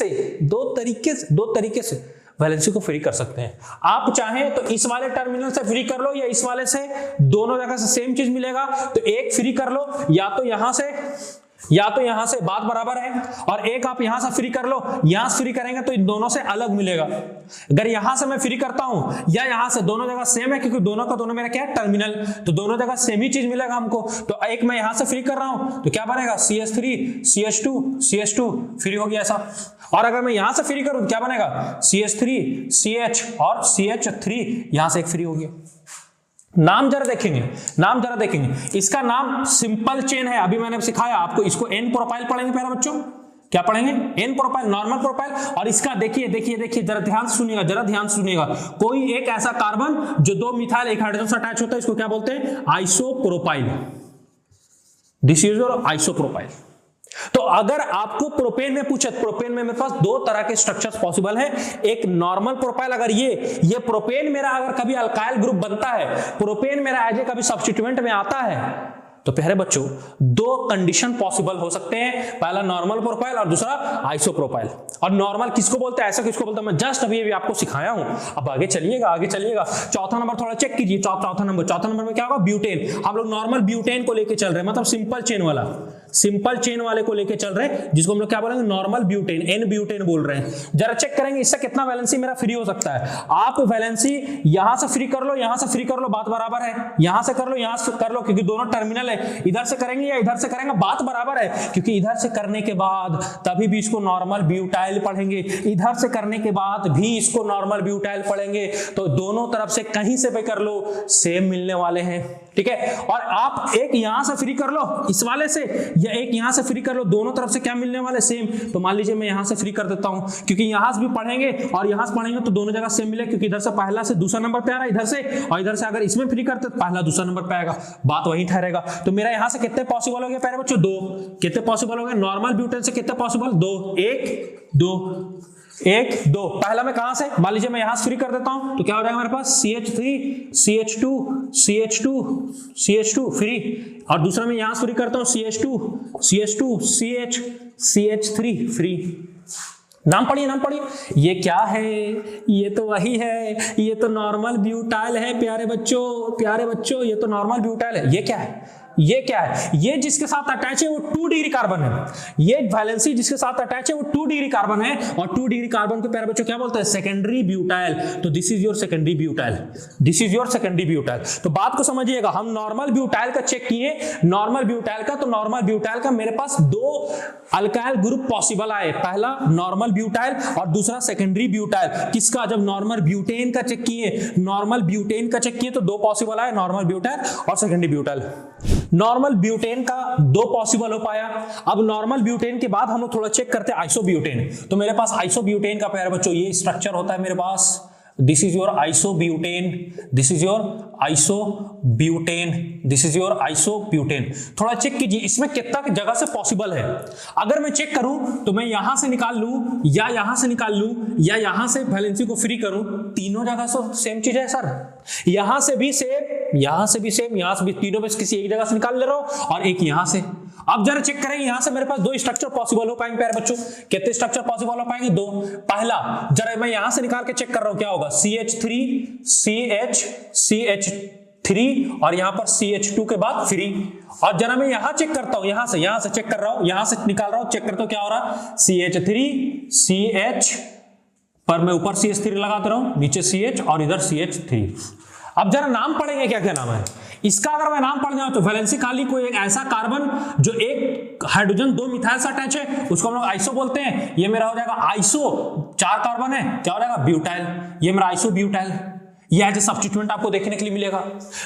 Speaker 1: से वैलेंसी को फ्री कर सकते हैं। आप चाहें तो इस वाले टर्मिनल से फ्री कर लो या इस वाले से, दोनों जगह से सेम चीज मिलेगा, तो एक फ्री कर लो, या तो यहां से या तो यहां से बात बराबर है और एक आप यहां से फ्री कर लो, यहां से फ्री करेंगे तो इन दोनों से अलग मिलेगा। अगर यहां से मैं फ्री करता हूं या यहां से, दोनों जगह सेम है क्योंकि दोनों का दोनों मेरा क्या है टर्मिनल, तो दोनों जगह सेम ही चीज मिलेगा हमको। तो एक मैं यहां से फ्री कर रहा हूं तो क्या बनेगा CH3 CH2 CH2 फ्री हो गया ऐसा। और अगर मैं यहां से फ्री करूं क्या बनेगा CH3 CH और CH3 यहां से एक फ्री हो गया। नाम जरा देखेंगे, इसका नाम सिंपल चेन है। अभी मैंने सिखाया आपको, इसको एन प्रोफाइल पढ़ेंगे प्यारे बच्चों, क्या पढ़ेंगे एन प्रोफाइल, नॉर्मल प्रोफाइल। और इसका देखिए जरा ध्यान से सुनिएगा, कोई एक ऐसा कार्बन जो 2 मिथाइल एक हाइड्रोजन से अटैच होता है इसको क्या बोलते हैं isopropyl. This is your isopropyl. तो अगर आपको प्रोपेन में पूछे, प्रोपेन में मेरे पास 2 तरह के स्ट्रक्चर्स पॉसिबल है। एक नॉर्मल प्रोपाइल, अगर ये प्रोपेन मेरा अगर कभी अल्काइल ग्रुप बनता है, प्रोपेन मेरा एज ए कभी सब्स्टिट्यूएंट में आता है, तो प्यारे बच्चों 2 कंडीशन पॉसिबल हो सकते हैं, पहला नॉर्मल प्रोपाइल और दूसरा आइसोप्रोपाइल। और नॉर्मल किसको बोलते हैं, ऐसा किसको बोलते हैं, मैं जस्ट अभी आपको सिखाया हूं। अब आगे चलिएगा। चौथा नंबर थोड़ा चेक कीजिए, चौथा नंबर में क्या होगा ब्यूटेन। हम लोग नॉर्मल ब्यूटेन को लेके चल रहे हैं, मतलब सिंपल चेन वाले को लेके चल रहे हैं, जिसको हम लोग क्या बोलेंगे नॉर्मल ब्यूटेन, एन ब्यूटेन बोल रहे हैं। जरा चेक करेंगे इससे कितना वैलेंसी मेरा फ्री हो सकता है। आप वैलेंसी यहां से फ्री कर लो, यहां से फ्री कर लो, बात बराबर है। यहां से कर लो, यहां से कर लो, क्योंकि दोनों टर्मिनल है। इधर से करेंगे या इधर से करेंगे बात बराबर है, क्योंकि इधर से करने के बाद तभी भी इसको नॉर्मल ब्यूटाइल पढ़ेंगे, इधर से करने के बाद भी इसको नॉर्मल ब्यूटाइल पढ़ेंगे। तो दोनों तरफ से कहीं से भी कर लो सेम मिलने वाले हैं, ठीक है। और आप एक यहां से फ्री कर लो इस वाले से, या एक यहां से फ्री कर लो, दोनों तरफ से क्या मिलने वाले सेम। तो मान लीजिए मैं यहां से फ्री कर देता हूं, क्योंकि यहां से भी पढ़ेंगे और यहां से पढ़ेंगे तो दोनों जगह सेम मिले, क्योंकि इधर से पहला से दूसरा नंबर पे आ रहा है इधर से, और इधर से अगर इसमें फ्री करते तो पहला दूसरा नंबर पे आएगा, बात वहीं ठहरेगा। तो मेरा यहां से कितने पॉसिबल हो गए प्यारे बच्चों 2, कितने पॉसिबल हो गए नॉर्मल ब्यूटेन से, कितने पॉसिबल 2, 1 2। पहला मैं कहां से, मान लीजिए मैं यहां से फ्री कर देता हूं तो क्या हो जाएगा मेरे पास CH3 CH2 फ्री, और दूसरा मैं यहां से फ्री करता हूं CH2 CH3 फ्री। नाम पढ़िए, ये क्या है, ये तो वही है, ये तो नॉर्मल ब्यूटाइल है प्यारे बच्चों, ये तो नॉर्मल ब्यूटाइल है। ये क्या है, ये जिसके साथ अटैच है वो 2 डिग्री कार्बन है, ये वैलेंसी जिसके साथ अटैच है वो 2 डिग्री कार्बन है, और 2 डिग्री कार्बन को प्यारे बच्चों क्या बोलते हैं सेकेंडरी ब्यूटाइल। तो this is your secondary butyl. तो बात को समझिएगा, हम नॉर्मल ब्यूटाइल का चेक किए, नॉर्मल ब्यूटाइल का मेरे पास 2 अल्काइल ग्रुप पॉसिबल आए, पहला नॉर्मल ब्यूटाइल और दूसरा सेकेंडरी ब्यूटाइल। किसका, जब नॉर्मल ब्यूटेन का चेक किए तो 2 पॉसिबल आए, नॉर्मल ब्यूटाइल और सेकेंडरी ब्यूटाइल। नॉर्मल ब्यूटेन का 2 पॉसिबल हो पाया। अब नॉर्मल ब्यूटेन के बाद हम लोग थोड़ा चेक करते हैं आइसोब्यूटेन। तो मेरे पास आइसोब्यूटेन का प्यारे बच्चों ये स्ट्रक्चर होता है मेरे पास, दिस इज योर आइसोब्यूटेन। थोड़ा चेक कीजिए इसमें कितना जगह से पॉसिबल है। अगर मैं चेक करूं तो मैं यहां से निकाल लूं या यहां से निकाल लूं या यहां से वैलेंसी को फ्री करूं, तीनों जगह से सेम चीज है सर। यहां से भी सेम, यहां से भी तीनों में किसी एक जगह से निकाल ले रहा हूं और एक यहां से। अब जरा चेक करें, यहां से मेरे पास 2 स्ट्रक्चर पॉसिबल हो पाएंगे प्यारे बच्चों। कितने स्ट्रक्चर पॉसिबल हो पाएंगे 2। पहला जरा मैं यहां से निकाल के चेक कर रहा हूं क्या होगा, CH3 CH3 और यहां पर CH2 के बाद फ्री। और जरा मैं यहां चेक करता हूं, यहां से चेक कर रहा हूं, यहां से निकाल रहा हूं, चेक करता हूं क्या हो रहा, CH3 CH पर मैं ऊपर CH3 लगाता रहा हूं, नीचे CH और इधर CH3। अब जरा नाम पढ़ेंगे क्या क्या नाम है इसका। अगर मैं नाम पढ़ जाऊं तो वैलेंसी खाली कोई एक ऐसा कार्बन जो एक हाइड्रोजन 2 मिथाइल से अटैच है, उसको हम लोग आइसो बोलते हैं। ये मेरा हो जाएगा आइसो, 4 कार्बन है, क्या हो जाएगा ब्यूटाइल, ये मेरा आइसोब्यूटाइल। ये एज ए सब्स्टिट्यूएंट आपको देखने के लिए मिलेगा,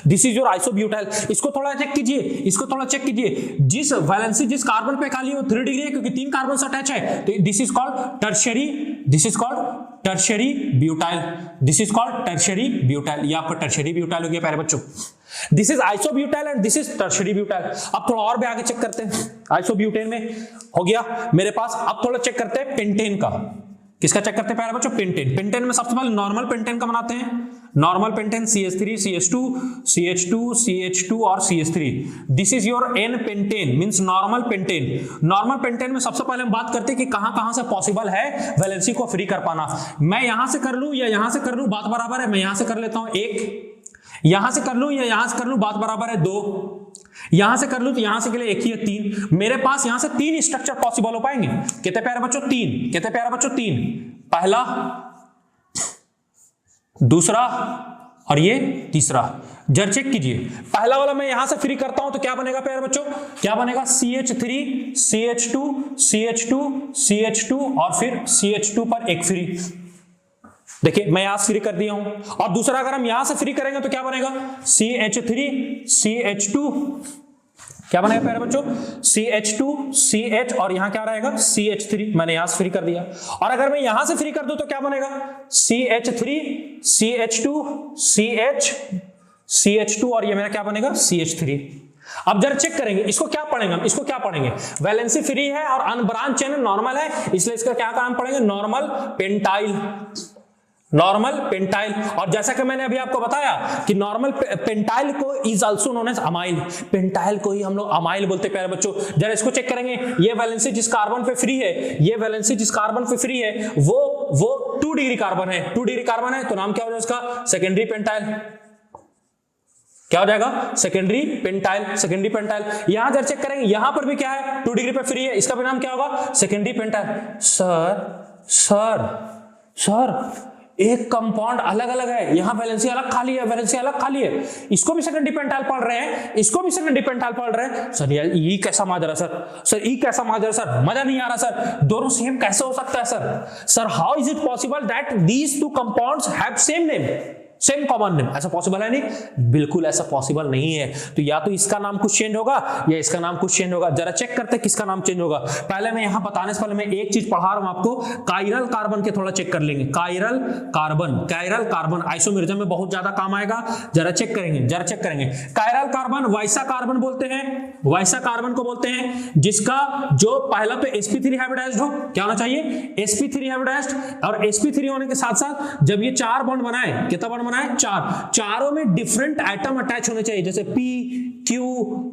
Speaker 1: दिस इज योर आइसोब्यूटाइल। इसको थोड़ा चेक कीजिए, जिस वैलेंसी जिस कार्बन पे खाली है वो 3 डिग्री है, क्योंकि 3 कार्बन से अटैच है, तो this is called tertiary butyl. ये आपका टर्शियरी ब्यूटाइल हो गया प्यारे बच्चों। This is isobutyl and this is tertiary butyl. अब थोड़ा और भी आगे चेक करते हैं, आइसोब्यूटेन में हो गया मेरे पास। अब थोड़ा चेक करते हैं पेंटेन का। किसका चेक करते हैं प्यारे बच्चों, पेंटेन में सबसे पहले नॉर्मल पेंटेन का बनाते हैं। नॉर्मल पेंटेन CH3 CH2 और CH3। This is your N pentane, means normal pentane में सबसे पहले हम बात करते हैं कि कहां से पॉसिबल है वैलेंसी को फ्री कर पाना। मैं यहां से कर लूं या यहां से कर लूं, बात बराबर है। मैं यहां से कर लेता हूं 1, यहां से कर लूं या यहां से कर लूं, बात बराबर है 2। यहां से कर लूं तो यहां से के लिए एक ही है 3, मेरे पास यहां से 3 स्ट्रक्चर पॉसिबल हो पाएंगे। कितने प्यारे बच्चों 3, कितने प्यारे बच्चों 3, पहला, दूसरा और ये तीसरा। जरा चेक कीजिए, पहला वाला मैं यहां से फ्री करता हूं तो क्या बनेगा प्यारे बच्चों, क्या बनेगा CH3 CH2 CH2 CH2 और फिर CH2 पर एक फ्री। देखिए मैं यहां से फ्री कर दिया हूं, और दूसरा अगर हम यहां से फ्री करेंगे तो क्या बनेगा CH3 CH2, क्या बनेगा प्यारे बच्चों CH2 CH और यहां क्या रहेगा CH3, मैंने यहां से फ्री कर दिया। और अगर मैं यहां से फ्री कर दूं तो क्या बनेगा CH3 CH2 CH CH2 और ये मेरा क्या बनेगा CH3। अब जरा चेक करेंगे इसको क्या पढ़ेंगे, हम इसको क्या पढ़ेंगे, वैलेंसी फ्री है और अनब्रांच चेन नॉर्मल है, इसलिए इसका क्या काम पढ़ेंगे नॉर्मल पेंटाइल, नॉर्मल पेंटाइल। और जैसा कि मैंने अभी आपको बताया कि नॉर्मल पेंटाइल को is also known as amyl, pentyl को ही हम लोग अमाइल बोलते हैं प्यारे बच्चों। जरा इसको चेक करेंगे, ये वैलेंसी जिस कार्बन पे फ्री है, ये वैलेंसी जिस कार्बन पे फ्री है वो 2 डिग्री कार्बन है, 2 डिग्री कार्बन है, तो नाम क्या हो जाएगा उसका सेकेंडरी पेंटाइल। क्या हो जाएगा सेकेंडरी पेंटाइल, सेकेंडरी पेंटाइल। यहां जरा चेक करेंगे, यहां पर भी क्या है 2 डिग्री पे फ्री है, इसका भी नाम क्या होगा सेकेंडरी पेंटाइल। सर एक कंपाउंड अलग अलग है, यहां वैलेंसी अलग खाली है, वैलेंसी अलग खाली है, इसको भी सेकेंडरी पेंटाइल पढ़ रहे हैं, इसको भी सेकेंडरी पेंटाइल पढ़ रहे हैं। सर यार ये कैसा माजरा है सर ये कैसा माजरा सर, मजा नहीं आ रहा सर, दोनों सेम कैसे हो सकता है sir how is it possible that these 2 compounds have same name, same common name, ऐसा पॉसिबल है नहीं, बिल्कुल ऐसा पॉसिबल नहीं है। तो या तो इसका नाम कुछ चेंज होगा या इसका नाम कुछ चेंज होगा। जरा चेक करते हैं किसका नाम चेंज होगा। पहले मैं यहां बताने से पहले मैं एक चीज पढ़ा रहा हूं आपको, कायरल कार्बन के थोड़ा चेक कर लेंगे। कायरल कार्बन आइसोमेरिज्म में बहुत ज्यादा काम आएगा, जरा चेक करेंगे। कायरल कार्बन वैसा कार्बन बोलते हैं, वैसा कार्बन को बोलते हैं जिसका जो पहला तो sp3 हाइब्रिडाइज्ड हो, क्या होना चाहिए sp3 हाइब्रिडाइज्ड, और sp3 होने के साथ साथ जब ये 4 बॉन्ड बनाए, कितना बॉन्ड बनाए 4, चारों में डिफरेंट आइटम अटैच होने चाहिए, जैसे P Q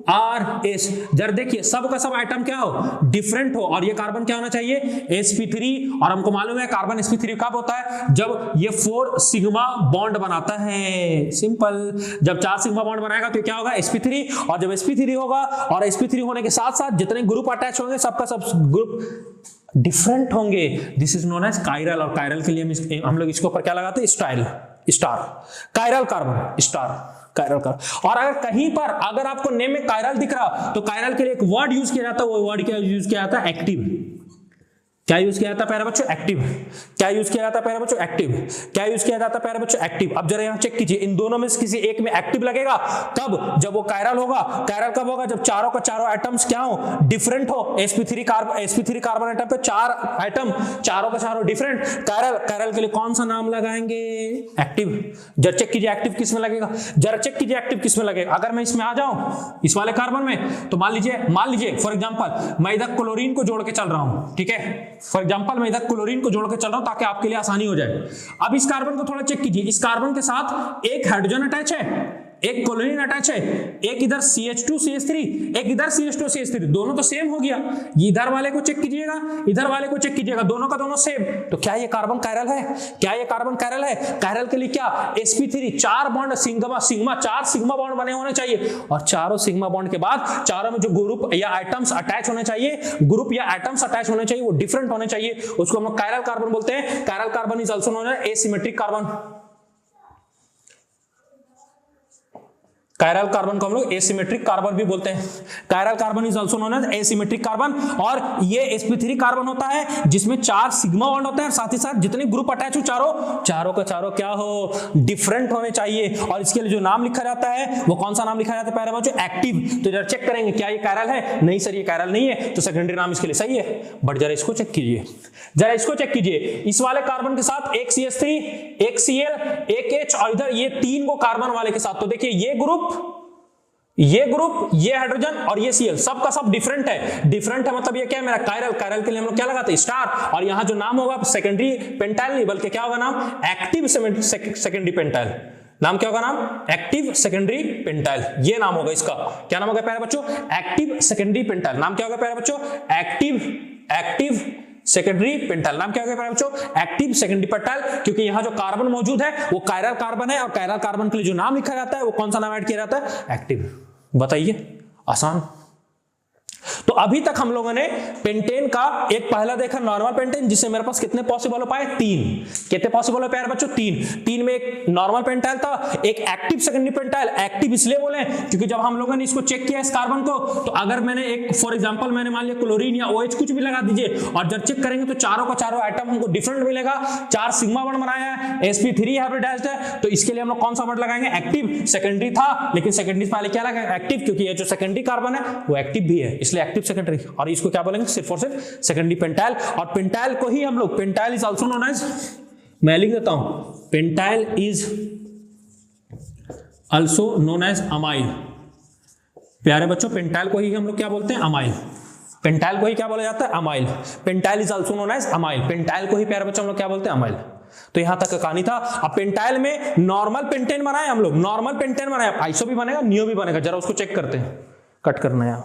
Speaker 1: R S। जरा देखिए सब का सब आइटम क्या हो डिफरेंट हो, और ये कार्बन क्या होना चाहिए sp3, और हमको मालूम है कार्बन sp3 कब होता है जब ये 4 सिग्मा बॉन्ड बनाता है, सिंपल। जब 4 सिग्मा बॉन्ड बनाएगा तो क्या होगा sp3, और जब sp3 होगा और sp3 होने के साथ साथ जितने ग्रुप अटैच होंगे सबका सब ग्रुप डिफरेंट होंगे, this is known as chiral. और कायरल के लिए हम लोग इसके ऊपर क्या लगाते हैं star, chiral carbon star, chiral carbon. और अगर कहीं पर अगर आपको नेम में कायरल दिख रहा तो कायरल के लिए एक वर्ड यूज किया जाता है, वो वर्ड क्या यूज किया जाता है एक्टिव। क्या यूज किया जाता है प्यारे बच्चों एक्टिव, क्या यूज किया जाता है प्यारे बच्चों एक्टिव, क्या यूज किया जाता है प्यारे बच्चों एक्टिव। अब जरा यहां चेक कीजिए, इन दोनों में से किसी एक में एक्टिव लगेगा कब, जब वो कायरल होगा। कायरल कब होगा जब चारों का चारों आइटम्स क्या हो डिफरेंट हो, sp3 कार्बन आइटम पे 4 आइटम चारों का चारों डिफरेंट। कायरल के लिए कौन सा नाम लगाएंगे एक्टिव। जरा चेक कीजिए एक्टिव किस में लगेगा, जरा चेक कीजिए एक्टिव किस में लगेगा। अगर मैं इसमें आ जाऊं इस वाले कार्बन में तो मान लीजिए फॉर एग्जांपल मैं इधर क्लोरीन को जोड़ के चल रहा हूं, ठीक है, फॉर एग्जांपल मैं इधर क्लोरीन को जोड़ के चल रहा हूं ताकि आपके लिए आसानी हो जाए। अब इस कार्बन को थोड़ा चेक कीजिए, इस कार्बन के साथ एक हाइड्रोजन अटैच है, एक क्लोरीन अटैच है, एक इधर CH2 CH3, एक इधर CH2 CH3, दोनों तो सेम हो गया। इधर वाले को चेक कीजिएगा, इधर वाले को चेक कीजिएगा, दोनों का दोनों सेम। तो क्या ये कार्बन कायरल है, क्या ये कार्बन कायरल है। कायरल के लिए क्या sp3 4 bond sigma 4 sigma bond बने होने चाहिए, और चारों सिग्मा बॉन्ड के बाद चारों में जो ग्रुप या आइटम्स अटैच होने चाहिए, ग्रुप या आइटम्स अटैच होने चाहिए वो डिफरेंट होने चाहिए, उसको हम लोग कायरल कार्बन बोलते हैं। Chiral carbon is also known as asymmetric carbon. Chiral carbon को हम लोग एसिमेट्रिक कार्बन भी बोलते हैं। Chiral carbon is also known as asymmetric carbon, और ये sp3 कार्बन होता है जिसमें 4 सिग्मा बॉन्ड होता है, साथ ही साथ जितने ग्रुप अटैच हो चारों का चारों क्या हो डिफरेंट होने चाहिए। और इसके लिए जो नाम लिखा जाता है वो कौन सा नाम लिखा जाता है प्यारे बच्चों एक्टिव। तो जरा चेक करेंगे क्या ये कायरल है, नहीं सर ये कायरल नहीं है, तो सेकेंडरी नाम इसके लिए सही है। बट जरा इसको चेक कीजिए, जरा इसको चेक कीजिए, इस वाले कार्बन के साथ एक CH3, एक Cl, एक H, और इधर ये 3 को कार्बन वाले के साथ। तो देखिए ये ग्रुप, ये हाइड्रोजन और ये Cl सब का सब डिफरेंट है मतलब ये क्या है मेरा कायरल के लिए हम लोग क्या लगाते हैं स्टार। और यहां जो नाम होगा सेकेंडरी पेंटाइल नहीं बल्कि क्या होगा नाम एक्टिव सेकेंडरी पेंटाइल। नाम क्या होगा नाम एक्टिव सेकेंडरी पेंटाइल, ये नाम होगा इसका। क्या नाम होगा प्यारे बच्चों एक्टिव सेकेंडरी पेंटाइल। नाम क्या होगा प्यारे बच्चों एक्टिव सेकेंडरी पेंटाइल। नाम क्या होगा प्यारे बच्चों एक्टिव सेकेंडरी पेंटाइल, क्योंकि यहां जो कार्बन मौजूद है वो कायरल कार्बन है, और कायरल कार्बन के लिए जो नाम लिखा जाता है वो कौन सा नाम ऐड किया जाता है एक्टिव। बताइए आसान। तो अभी तक हम लोगों ने पेंटेन का एक पहला देखा नॉर्मल पेंटेन, जिससे मेरे पास कितने पॉसिबल हो पाए, 3। कितने पॉसिबल हो पाए बच्चों, 3 में एक नॉर्मल पेंटाइल था, एक एक्टिव सेकेंडरी पेंटाइल। एक्टिव इसलिए बोले क्योंकि जब हम लोगों ने इसको चेक किया इस कार्बन को, तो अगर मैंने एक फॉर एग्जांपल मैंने मान लिया क्लोरीन या OH कुछ भी लगा दीजिए, और जब चेक करेंगे तो चारों का चारों आइटम हमको डिफरेंट मिलेगा। 4 सिग्मा बॉन्ड बनाया है, sp3 हाइब्रिडाइज्ड है, तो इसके लिए हम लोग कौन सा वर्ड लगाएंगे, एक्टिव। सेकेंडरी था लेकिन सेकेंडरी पहले क्या लगा, एक्टिव, क्योंकि ये जो सेकेंडरी कार्बन है वो एक्टिव भी है, इसलिए एक्टिव सेकेंडरी। और इसको क्या बोलेंगे, सिर्फ और सिर्फ सेकेंडरी पेंटाइल। और पेंटाइल को ही हम लोग, pentyl is also known as, मैं लिख देता हूं, pentyl is also known as amyl. प्यारे बच्चों, पेंटाइल को ही हम लोग क्या बोलते हैं, अमाइल। पेंटाइल को ही क्या बोला जाता है, amyl. Pentyl is also known as amyl. Pentyl को ही प्यारे बच्चों हम लोग क्या बोलते हैं, अमाइल। तो यहां तक का कहानी था। अब पेंटाइल में नॉर्मल पेंटेन बनाए हम लोग, नॉर्मल पेंटेन बनाए, आइसो भी बनेगा, नियो भी बनेगा, जरा उसको चेक करते हैं। कट करना है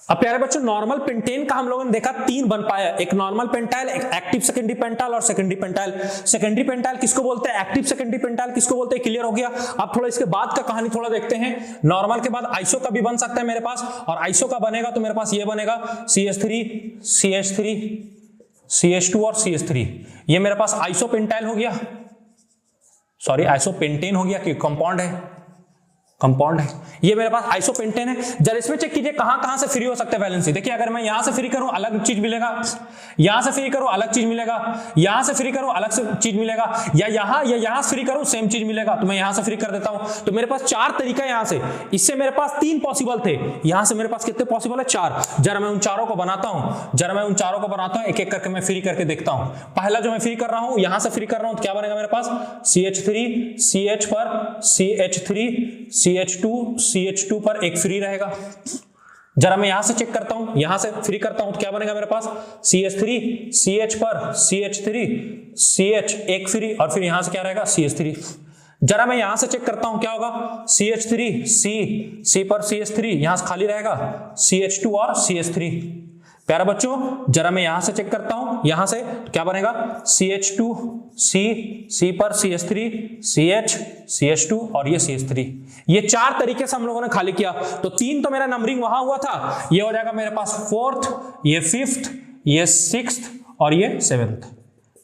Speaker 1: अब प्यारे बच्चों, नॉर्मल पेंटेन का हम लोगों ने देखा 3 बन पाया, एक नॉर्मल पेंटाइल, एक एक्टिव सेकेंडरी पेंटाइल और सेकेंडरी पेंटाइल। सेकेंडरी पेंटाइल किसको बोलते हैं, एक्टिव सेकेंडरी पेंटाइल किसको बोलते हैं, क्लियर हो गया। अब थोड़ा इसके बाद का कहानी थोड़ा देखते हैं। नॉर्मल के बाद आइसो का भी बन सकता है मेरे पास, और आइसो का बनेगा तो मेरे पास ये बनेगा CH3 CH3 CH2 और CH3। ये मेरे पास आइसो पेंटाइल हो गया, सॉरी आइसो पेंटेन हो गया, कि कंपाउंड है, कंपाउंड है। ये मेरे पास आइसोपेंटेन है। जरा इसमें चेक कीजिए कहां कहां से फ्री हो सकते हैं वैलेंसी। देखिए अगर मैं यहां से फ्री करूं अलग चीज मिलेगा, यहां से फ्री करूं अलग चीज मिलेगा, यहां से फ्री करूं अलग से चीज मिलेगा, या यहां से फ्री करूं सेम चीज मिलेगा। तो मैं यहां से फ्री कर देता हूं, तो मेरे पास 4 तरीका यहां से। इससे मेरे पास 3 पॉसिबल थे, यहां से मेरे पास कितने पॉसिबल है, 4। जरा मैं उन चारों को बनाता हूं, एक एक करके मैं फ्री करके देखता हूं। पहला जो मैं फ्री कर रहा हूं, यहां से फ्री कर रहा हूं, तो क्या बनेगा मेरे पास, CH3 CH पर CH3 CH2 CH2 पर एक फ्री रहेगा। जरा मैं यहां से चेक करता हूं, यहां से फ्री करता हूं, तो क्या बनेगा मेरे पास, CH3 CH पर CH3 CH एक फ्री, और फिर यहां से क्या रहेगा, CH3। जरा मैं यहां से चेक करता हूं क्या होगा, CH3 C पर CH3, यहां से खाली रहेगा, CH2 और CH3। प्यारे बच्चों, जरा मैं यहां से चेक करता हूं, यहां से तो क्या बनेगा, CH2 C पर CH3 CH CH2 और ये CH3। ये 4 तरीके से हम लोगों ने खाली किया। तो 3 तो मेरा नंबरिंग वहां हुआ था, ये हो जाएगा मेरे पास 4th, ये 5th, ये 6th और ये 7th,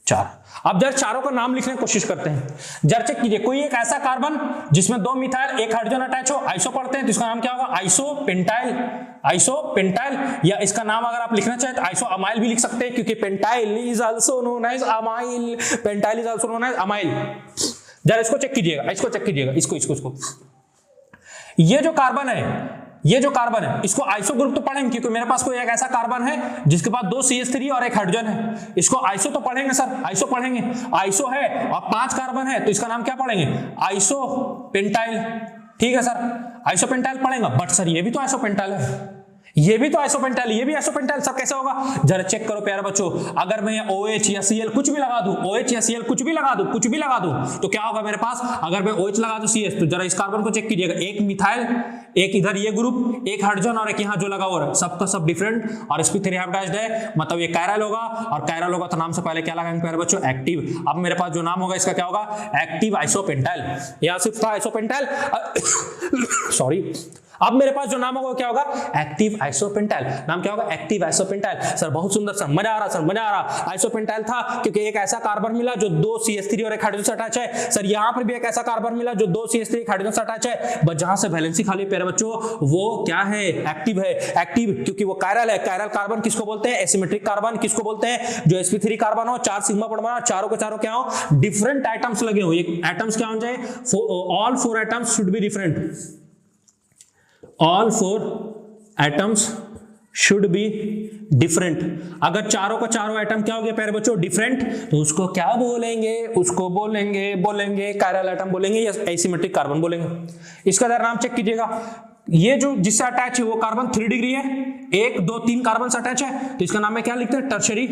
Speaker 1: 4। अब जरा चारों का नाम लिखने की कोशिश करते हैं। जरा चेक कीजिए, कोई एक ऐसा कार्बन जिसमें 2 मिथाइल एक हाइड्रोजन अटैच हो, आइसो पढ़ते हैं, तो इसका नाम क्या होगा, आइसोपेंटाइल, या इसका नाम अगर आप लिखना चाहें तो आइसोअमाइल भी लिख सकते हैं, क्योंकि pentyl is also known as amyl, pentyl is also known as amyl. जरा इसको चेक कीजिएगा, इसको ये जो कार्बन है इसको आइसो ग्रुप तो पढ़ेंगे, क्योंकि मेरे पास कोई एक ऐसा कार्बन है जिसके पास 2 CH3 और एक हाइड्रोजन है। इसको आइसो तो पढ़ेंगे सर, आइसो पढ़ेंगे, आइसो है और 5 कार्बन है, तो इसका नाम क्या पढ़ेंगे, आइसोपेंटाइल। ठीक है सर, आइसोपेंटाइल पढ़ेंगे। बट सर ये भी तो आइसोपेंटाइल है, ये भी आइसोपेंटाइल, सब कैसे होगा, जरा चेक करो प्यारे बच्चों। अगर मैं OH या Cl कुछ भी लगा दूं, कुछ भी लगा दूं, तो क्या होगा मेरे पास, अगर मैं OH लगा दूं CH, तो जरा इस कार्बन को चेक कीजिएगा, एक मिथाइल, एक इधर ये ग्रुप, एक हाइड्रोजन और एक यहाँ जो लगा हुआ है, सबका सब डिफरेंट, और sp3 हाइब्रिडाइज्ड है, मतलब ये कायरल होगा, और कायरल होगा तो नाम से पहले क्या लगाएंगे प्यारे बच्चों, एक्टिव। अब मेरे पास जो नाम होगा इसका क्या होगा, एक्टिव आइसोपेंटाइल। यहाँ सिर्फ था आइसोपेंटाइल, सॉरी। अब मेरे पास जो नाम होगा क्या होगा, एक्टिव आइसोपेंटाइल। नाम क्या होगा, एक्टिव आइसोपेंटाइल। सर बहुत सुंदर सर, मजा आ रहा। आइसोपेंटाइल था क्योंकि एक ऐसा कार्बन मिला जो 2 CH3 और एक हाइड्रोजन से अटैच है। सर यहाँ पर भी एक ऐसा कार्बन मिला जो 2 CH3 एक हाइड्रोजन से अटैच है, बस जहां से वैलेंसी खाली प्यारे बच्चों वो क्या है, एक्टिव है। एक्टिव क्योंकि वो कायरल है। कायरल कार्बन किसको बोलते हैं, एसिमेट्रिक कार्बन किसको बोलते हैं, जो sp3 कार्बन हो, 4 सिग्मा बॉन्ड बना, चारों के चारों क्या हो, डिफरेंट एटम्स लगे हो। ये एटम्स क्या हो जाए, all 4 atoms should be different, all 4 atoms should be different. अगर चारों का चारों आइटम क्या हो गया प्यारे बच्चों, डिफरेंट, तो उसको क्या बोलेंगे, उसको बोलेंगे कायरल आइटम बोलेंगे या एसिमेट्रिक कार्बन बोलेंगे। इसका जरा नाम चेक कीजिएगा, ये जो जिससे अटैच है वो कार्बन 3 डिग्री है, 1 2 3 कार्बन से अटैच है, तो इसका नाम है क्या लिखते हैं, टर्शरी।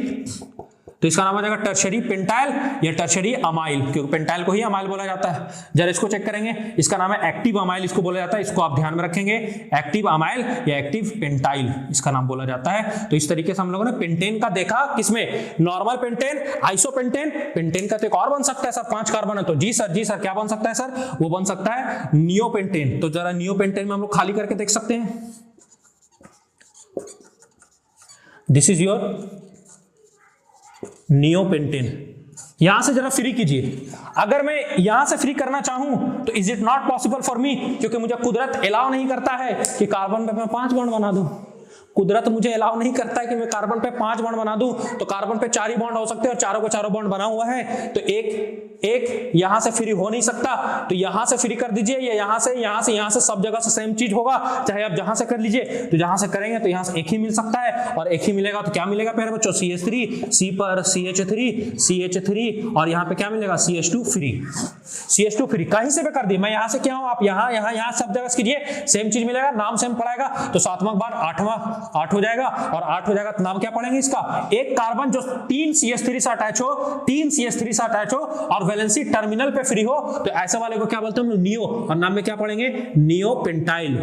Speaker 1: तो इसका नाम हो जाएगा टर्शरी पेंटाइल या टर्शरी अमाइल, क्योंकि पेंटाइल को ही अमाइल बोला जाता है। जरा इसको चेक करेंगे, इसका नाम है एक्टिव अमाइल, इसको बोला जाता है, इसको आप ध्यान में रखेंगे, एक्टिव अमाइल या एक्टिव पेंटाइल इसका नाम बोला जाता है। तो इस तरीके से हम लोगों ने पेंटेन का देखा, किसमें, नॉर्मल पेंटेन, आइसोपेंटेन, पेंटेन का तो एक और बन सकता है सर, 5 कार्बन है, तो जी सर क्या बन सकता है सर, वो बन सकता है नियोपेंटेन। तो जरा नियोपेंटेन में हम लोग खाली करके देख सकते हैं, दिस इज योर नियोपेंटेन। यहां से जरा फ्री कीजिए, अगर मैं यहां से फ्री करना चाहूं तो is it not possible for me, क्योंकि मुझे कुदरत अलाउ नहीं करता है कि कार्बन पे मैं 5 बॉन्ड बना दूं। कुदरत मुझे अलाउ नहीं करता है कि मैं कार्बन पे 5 बॉन्ड बना दूं, तो कार्बन पे 4 ही बॉन्ड हो सकते हैं और चारों को चारों बॉन्ड बना हुआ है, तो एक यहां से फ्री हो नहीं सकता, तो यहां से फ्री कर दीजिए, या यहां से सब जगह से सेम चीज होगा, चाहे आप जहां से कर लीजिए, तो जहां से करेंगे तो यहां से एक ही मिल सकता है, और एक ही मिलेगा तो क्या मिलेगा प्यारे बच्चों, CH3, C पर CH3 और यहां पे क्या मिलेगा, CH2 फ्री। कहीं से भी कर दिए, मैं यहां से क्या हूं, आप यहां सब जगह कीजिए, सेम चीज मिलेगा, नाम सेम पड़ेगा, तो 7वां के बाद 8 हो जाएगा, और 8 हो जाएगा तो नाम क्या पढ़ेंगे इसका, एक कार्बन जो 3 CH3 से अटैच हो और वैलेंसी टर्मिनल पे फ्री हो, तो ऐसे वाले को क्या बोलते हैं हम, नियो, और नाम में क्या पढ़ेंगे, नियोपेंटाइल।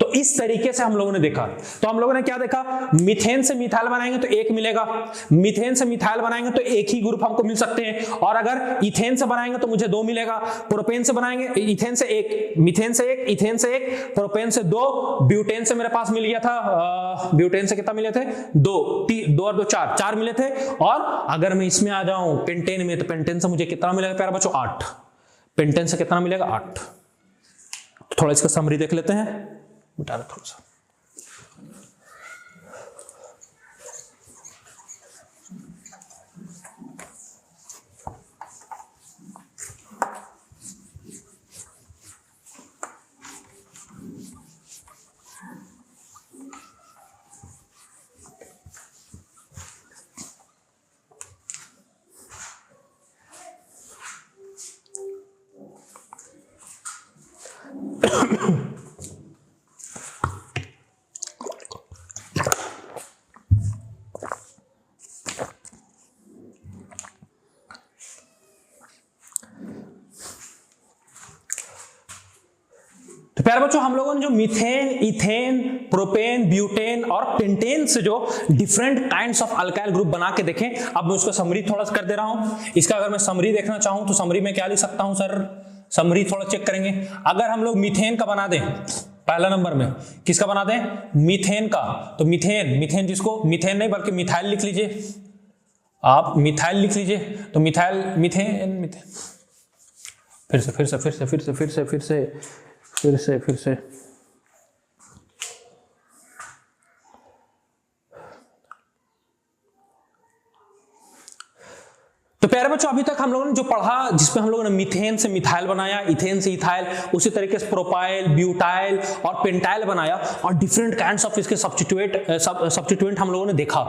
Speaker 1: तो इस तरीके से हम लोगों ने देखा, तो हम लोगों ने क्या देखा, मीथेन से मिथाइल बनाएंगे तो 1 मिलेगा, मीथेन से मिथाइल बनाएंगे तो 1 ही ग्रुप हमको मिल सकते हैं, और अगर इथेन से बनाएंगे तो मुझे 2 मिलेगा, प्रोपेन से बनाएंगे, इथेन से 1, मीथेन से 1, इथेन से 1, प्रोपेन से 2, ब्यूटेन से मेरे पास मिल गया था, ब्यूटेन से कितना मिले थे, 2 और 2 4 मिले थे, और अगर मैं इसमें आ जाऊं पेंटेन में, तो पेंटेन से मुझे कितना मिलेगा प्यारे बच्चों, 8, पेंटेन से कितना मिलेगा, 8। थोड़ा इसका समरी देख लेते हैं, मिटा दो थोड़ा सा। तो प्यारे बच्चों, हम लोगों ने जो मीथेन, इथेन, प्रोपेन, ब्यूटेन और पेंटेन से जो different kinds of alkyl group बना के देखें, अब मैं उसका समरी थोड़ा सा कर दे रहा हूं। इसका अगर मैं समरी देखना चाहूं तो समरी में क्या लिख सकता हूं सर, समरी थोड़ा चेक करेंगे। अगर हम लोग मीथेन का बना दें, पहला नंबर में किसका बना दें, मीथेन का, तो मीथेन जिसको मीथेन नहीं बल्कि मिथाइल लिख लीजिए, आप मिथाइल लिख लीजिए, तो मिथाइल, मीथेन, फिर से तो प्यारे बच्चों, अभी तक हम लोगों ने जो पढ़ा, जिसमें हम लोगों ने मीथेन से मिथाइल बनाया, इथेन से इथाइल, उसी तरीके से प्रोपाइल, ब्यूटाइल और पेंटाइल बनाया, और डिफरेंट काइंड्स ऑफ इसके सब्स्टिट्यूएंट हम लोगों ने देखा।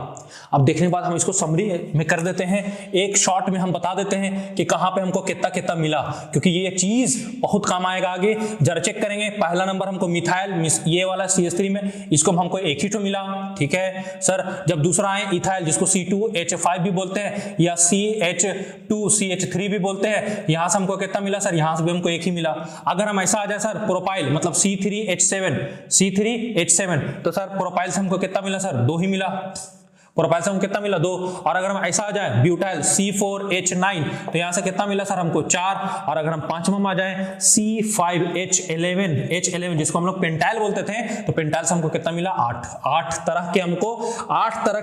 Speaker 1: अब देखने के बाद हम इसको समरी में कर देते हैं, एक शॉर्ट में हम बता देते हैं कि कहां पे हमको कितना कितना मिला, क्योंकि ये चीज बहुत काम आएगा आगे। जरा चेक करेंगे, पहला नंबर हमको मिथाइल, ये वाला CH3 में, इसको हमको 1 ही तो मिला, ठीक है सर। जब दूसरा है इथाइल, जिसको C2H5 भी बोलते हैं या CH2CH3 भी बोलते हैं, यहां से हमको कितना मिला सर, यहां से भी हमको 1 ही मिला। अगर हम ऐसा आ जाए सर, प्रोपाइल मतलब C3H7, तो सर प्रोपाइल से हमको कितना मिला सर, 2 ही मिला, प्रोपाइल से हमको कितना मिला, 2। और अगर हम ऐसा आ जाए ब्यूटाइल C4H9, तो यहां से कितना मिला सर हमको, 4। और अगर हम पांचवा में आ जाए C5H11 जिसको हम लोग पेंटाइल बोलते थे, तो पेंटाइल से हमको कितना मिला, 8 तरह के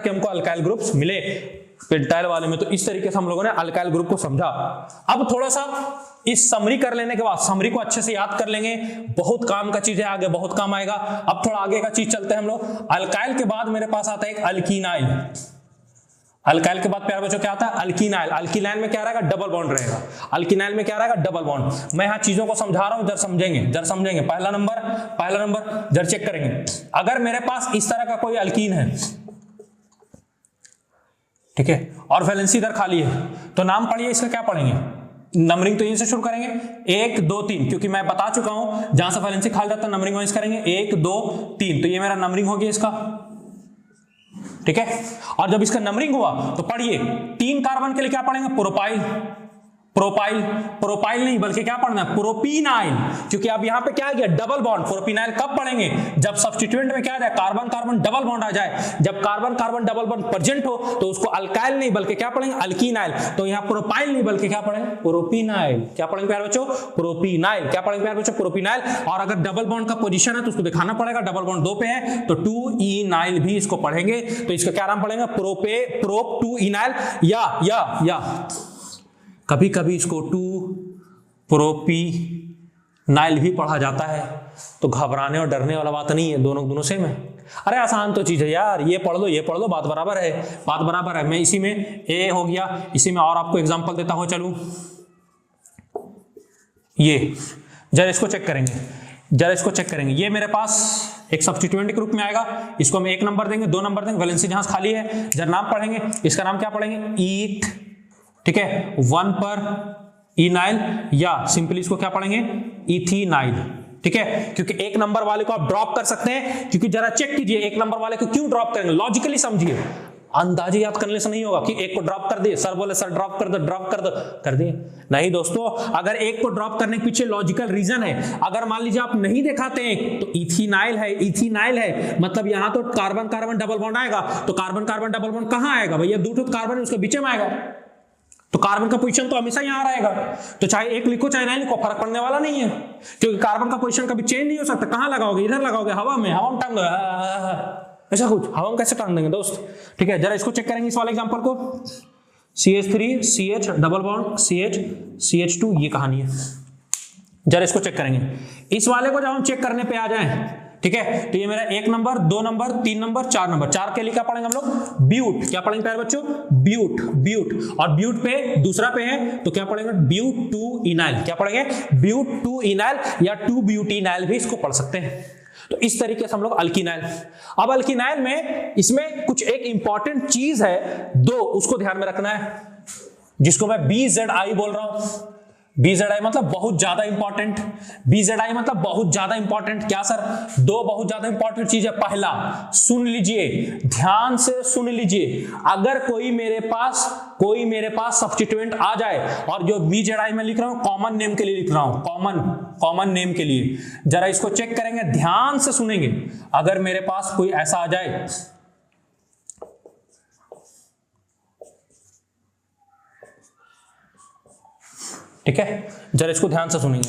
Speaker 1: हमको अल्काइल ग्रुप्स मिले पेंटाइल वाले में। तो इस तरीके से हम लोगों ने अल्काइल ग्रुप को समझा। अब थोड़ा सा इस समरी कर लेने के बाद, समरी को अच्छे से याद कर लेंगे, बहुत काम का चीज है, आगे बहुत काम आएगा। अब थोड़ा आगे का चीज चलते हैं हम लोग। अल्काइल के बाद मेरे पास आता है एक अल्कीनाइल। अल्काइल के बाद प्यारे बच्चों क्या आता है? अल्कीनाइल। अल्कीनाइल में क्या रहेगा? डबल बॉन्ड रहेगा। अल्कीनाइल में क्या रहेगा? Double bond. मैं यहाँ चीजों को समझा रहा हूं, जरा समझेंगे। पहला नंबर जरा चेक करेंगे। अगर मेरे पास इस तरह का कोई अल्कीन है, ठीक है, और वैलेंसी इधर खाली है, तो नाम पढ़िए इसका, क्या पढ़ेंगे? नंबरिंग तो यहीं से शुरू करेंगे, 1 2 3, क्योंकि मैं बता चुका हूं जहां से वैलेंसी खाली रहता है नंबरिंग वाइज करेंगे, 1 2 3, तो ये मेरा नंबरिंग हो गया इसका, ठीक है। और जब इसका नंबरिंग हुआ तो पढ़िए 3 कार्बन के लिए क्या पढ़ेंगे? प्रोपाइल नहीं बल्कि क्या पढ़ना है? प्रोपीनाइल, क्योंकि अब यहां पे क्या आ गया? Double bond. प्रोपीनाइल कब पढ़ेंगे? जब सब्स्टिट्यूएंट में क्या आ जाए? कार्बन कार्बन डबल बॉन्ड आ जाए। जब carbon carbon double bond present हो तो उसको अल्काइल नहीं बल्कि क्या पढ़ेंगे? अल्कीनाइल। तो यहां प्रोपाइल नहीं बल्कि क्या पढ़ेंगे? प्रोपीनाइल। क्या पढ़ेंगे प्यारे बच्चों? प्रोपीनाइल। क्या पढ़ेंगे प्यारे बच्चों? प्रोपीनाइल। और अगर डबल बॉन्ड का पोजीशन है तो उसको दिखाना पड़ेगा, डबल बॉन्ड 2 पे है तो 2 भी इसको पढ़ेंगे, तो इसका क्या नाम पढ़ेंगे? प्रोप 2 इनाइल, या कभी कभी इसको 2 प्रोपीनाइल भी पढ़ा जाता है, तो घबराने और डरने वाला बात नहीं है, दोनों सेम है। अरे आसान तो चीज है यार, ये पढ़ लो, बात बराबर है। मैं इसी में ए हो गया, इसी में और आपको एग्जांपल देता हूं, चलूं ये जरा इसको चेक करेंगे। ये मेरे पास एक सब्स्टिट्यूएंट के रूप में आएगा, इसको हम 1 नंबर देंगे, 2 नंबर देंगे, वैलेंसी जहां खाली है, जरा नाम पढ़ेंगे, इसका नाम क्या पढ़ेंगे? ईथ, ठीक है, 1 पर इनाइल, या सिंपली इसको क्या पढ़ेंगे? इथीनाइल, ठीक है। क्योंकि 1 नंबर वाले को आप ड्रॉप कर सकते हैं, क्योंकि जरा चेक कीजिए 1 नंबर वाले को क्यों ड्रॉप करेंगे, लॉजिकली समझिए, अंदाजे याद करने से नहीं होगा कि 1 को ड्रॉप कर दिए, सर बोले सर ड्रॉप कर दिए। नहीं दोस्तों, अगर 1 को ड्रॉप करने के पीछे लॉजिकल रीजन है। अगर मान लीजिए आप नहीं दिखाते हैं तो इथीनाइल है, मतलब यहां तो कार्बन कार्बन डबल बॉन्ड आएगा, तो कार्बन कार्बन डबल बॉन्ड कहां आएगा भैया? 2 कार्बन है उसके बीच में आएगा, तो कार्बन का पोजीशन तो हमेशा यहां रहेगा, तो चाहे 1 लिखो चाहे नहीं लिखो फर्क पड़ने वाला नहीं है, क्योंकि कार्बन का पोजीशन कभी चेंज नहीं हो सकता। कहां लगाओगे? इधर लगाओगे, हवा में टांग दो, ऐसा कुछ हवा में कैसे टांग देंगे दोस्त, ठीक है। जरा इसको चेक करेंगे इस वाले एग्जांपल को, CH3 CH double bond CH2, ये कहानी है। जरा इसको चेक करेंगे, इस वाले को जब हम चेक करने पे आ जाए, ठीक है, तो ये मेरा 1 नंबर, 2 नंबर, 3 नंबर, 4 नंबर, 4 के लिए क्या पढ़ेंगे हम लोग? ब्यूट। क्या पढ़ेंगे प्यारे बच्चों? ब्यूट। और ब्यूट पे दूसरा पे है तो क्या पढ़ेंगे? ब्यूट 2 इनाइल। क्या पढ़ेंगे? ब्यूट 2 इनाइल या 2 ब्यूटीनाइल भी इसको पढ़ सकते हैं। तो इस तरीके से हम लोग अल्कीनाइल। अब अल्कीनाइल में इसमें कुछ एक इंपॉर्टेंट चीज है, 2 उसको ध्यान में रखना है, जिसको मैं BZI बोल रहा हूं। BZI मतलब बहुत ज्यादा इंपॉर्टेंट। BZI मतलब बहुत ज्यादा इंपॉर्टेंट। क्या सर? 2 बहुत ज्यादा इंपॉर्टेंट चीज है। पहला, सुन लीजिए, ध्यान से सुन लीजिए, अगर कोई मेरे पास सब्स्टिट्यूएंट आ जाए, और जो BZI में लिख रहा हूं कॉमन नेम के लिए लिख रहा हूं, कॉमन नेम के लिए, जरा इसको चेक करेंगे, ध्यान से सुनेंगे। अगर मेरे पास कोई ऐसा आ जाए, ठीक है, जरा इसको ध्यान से सुनेंगे।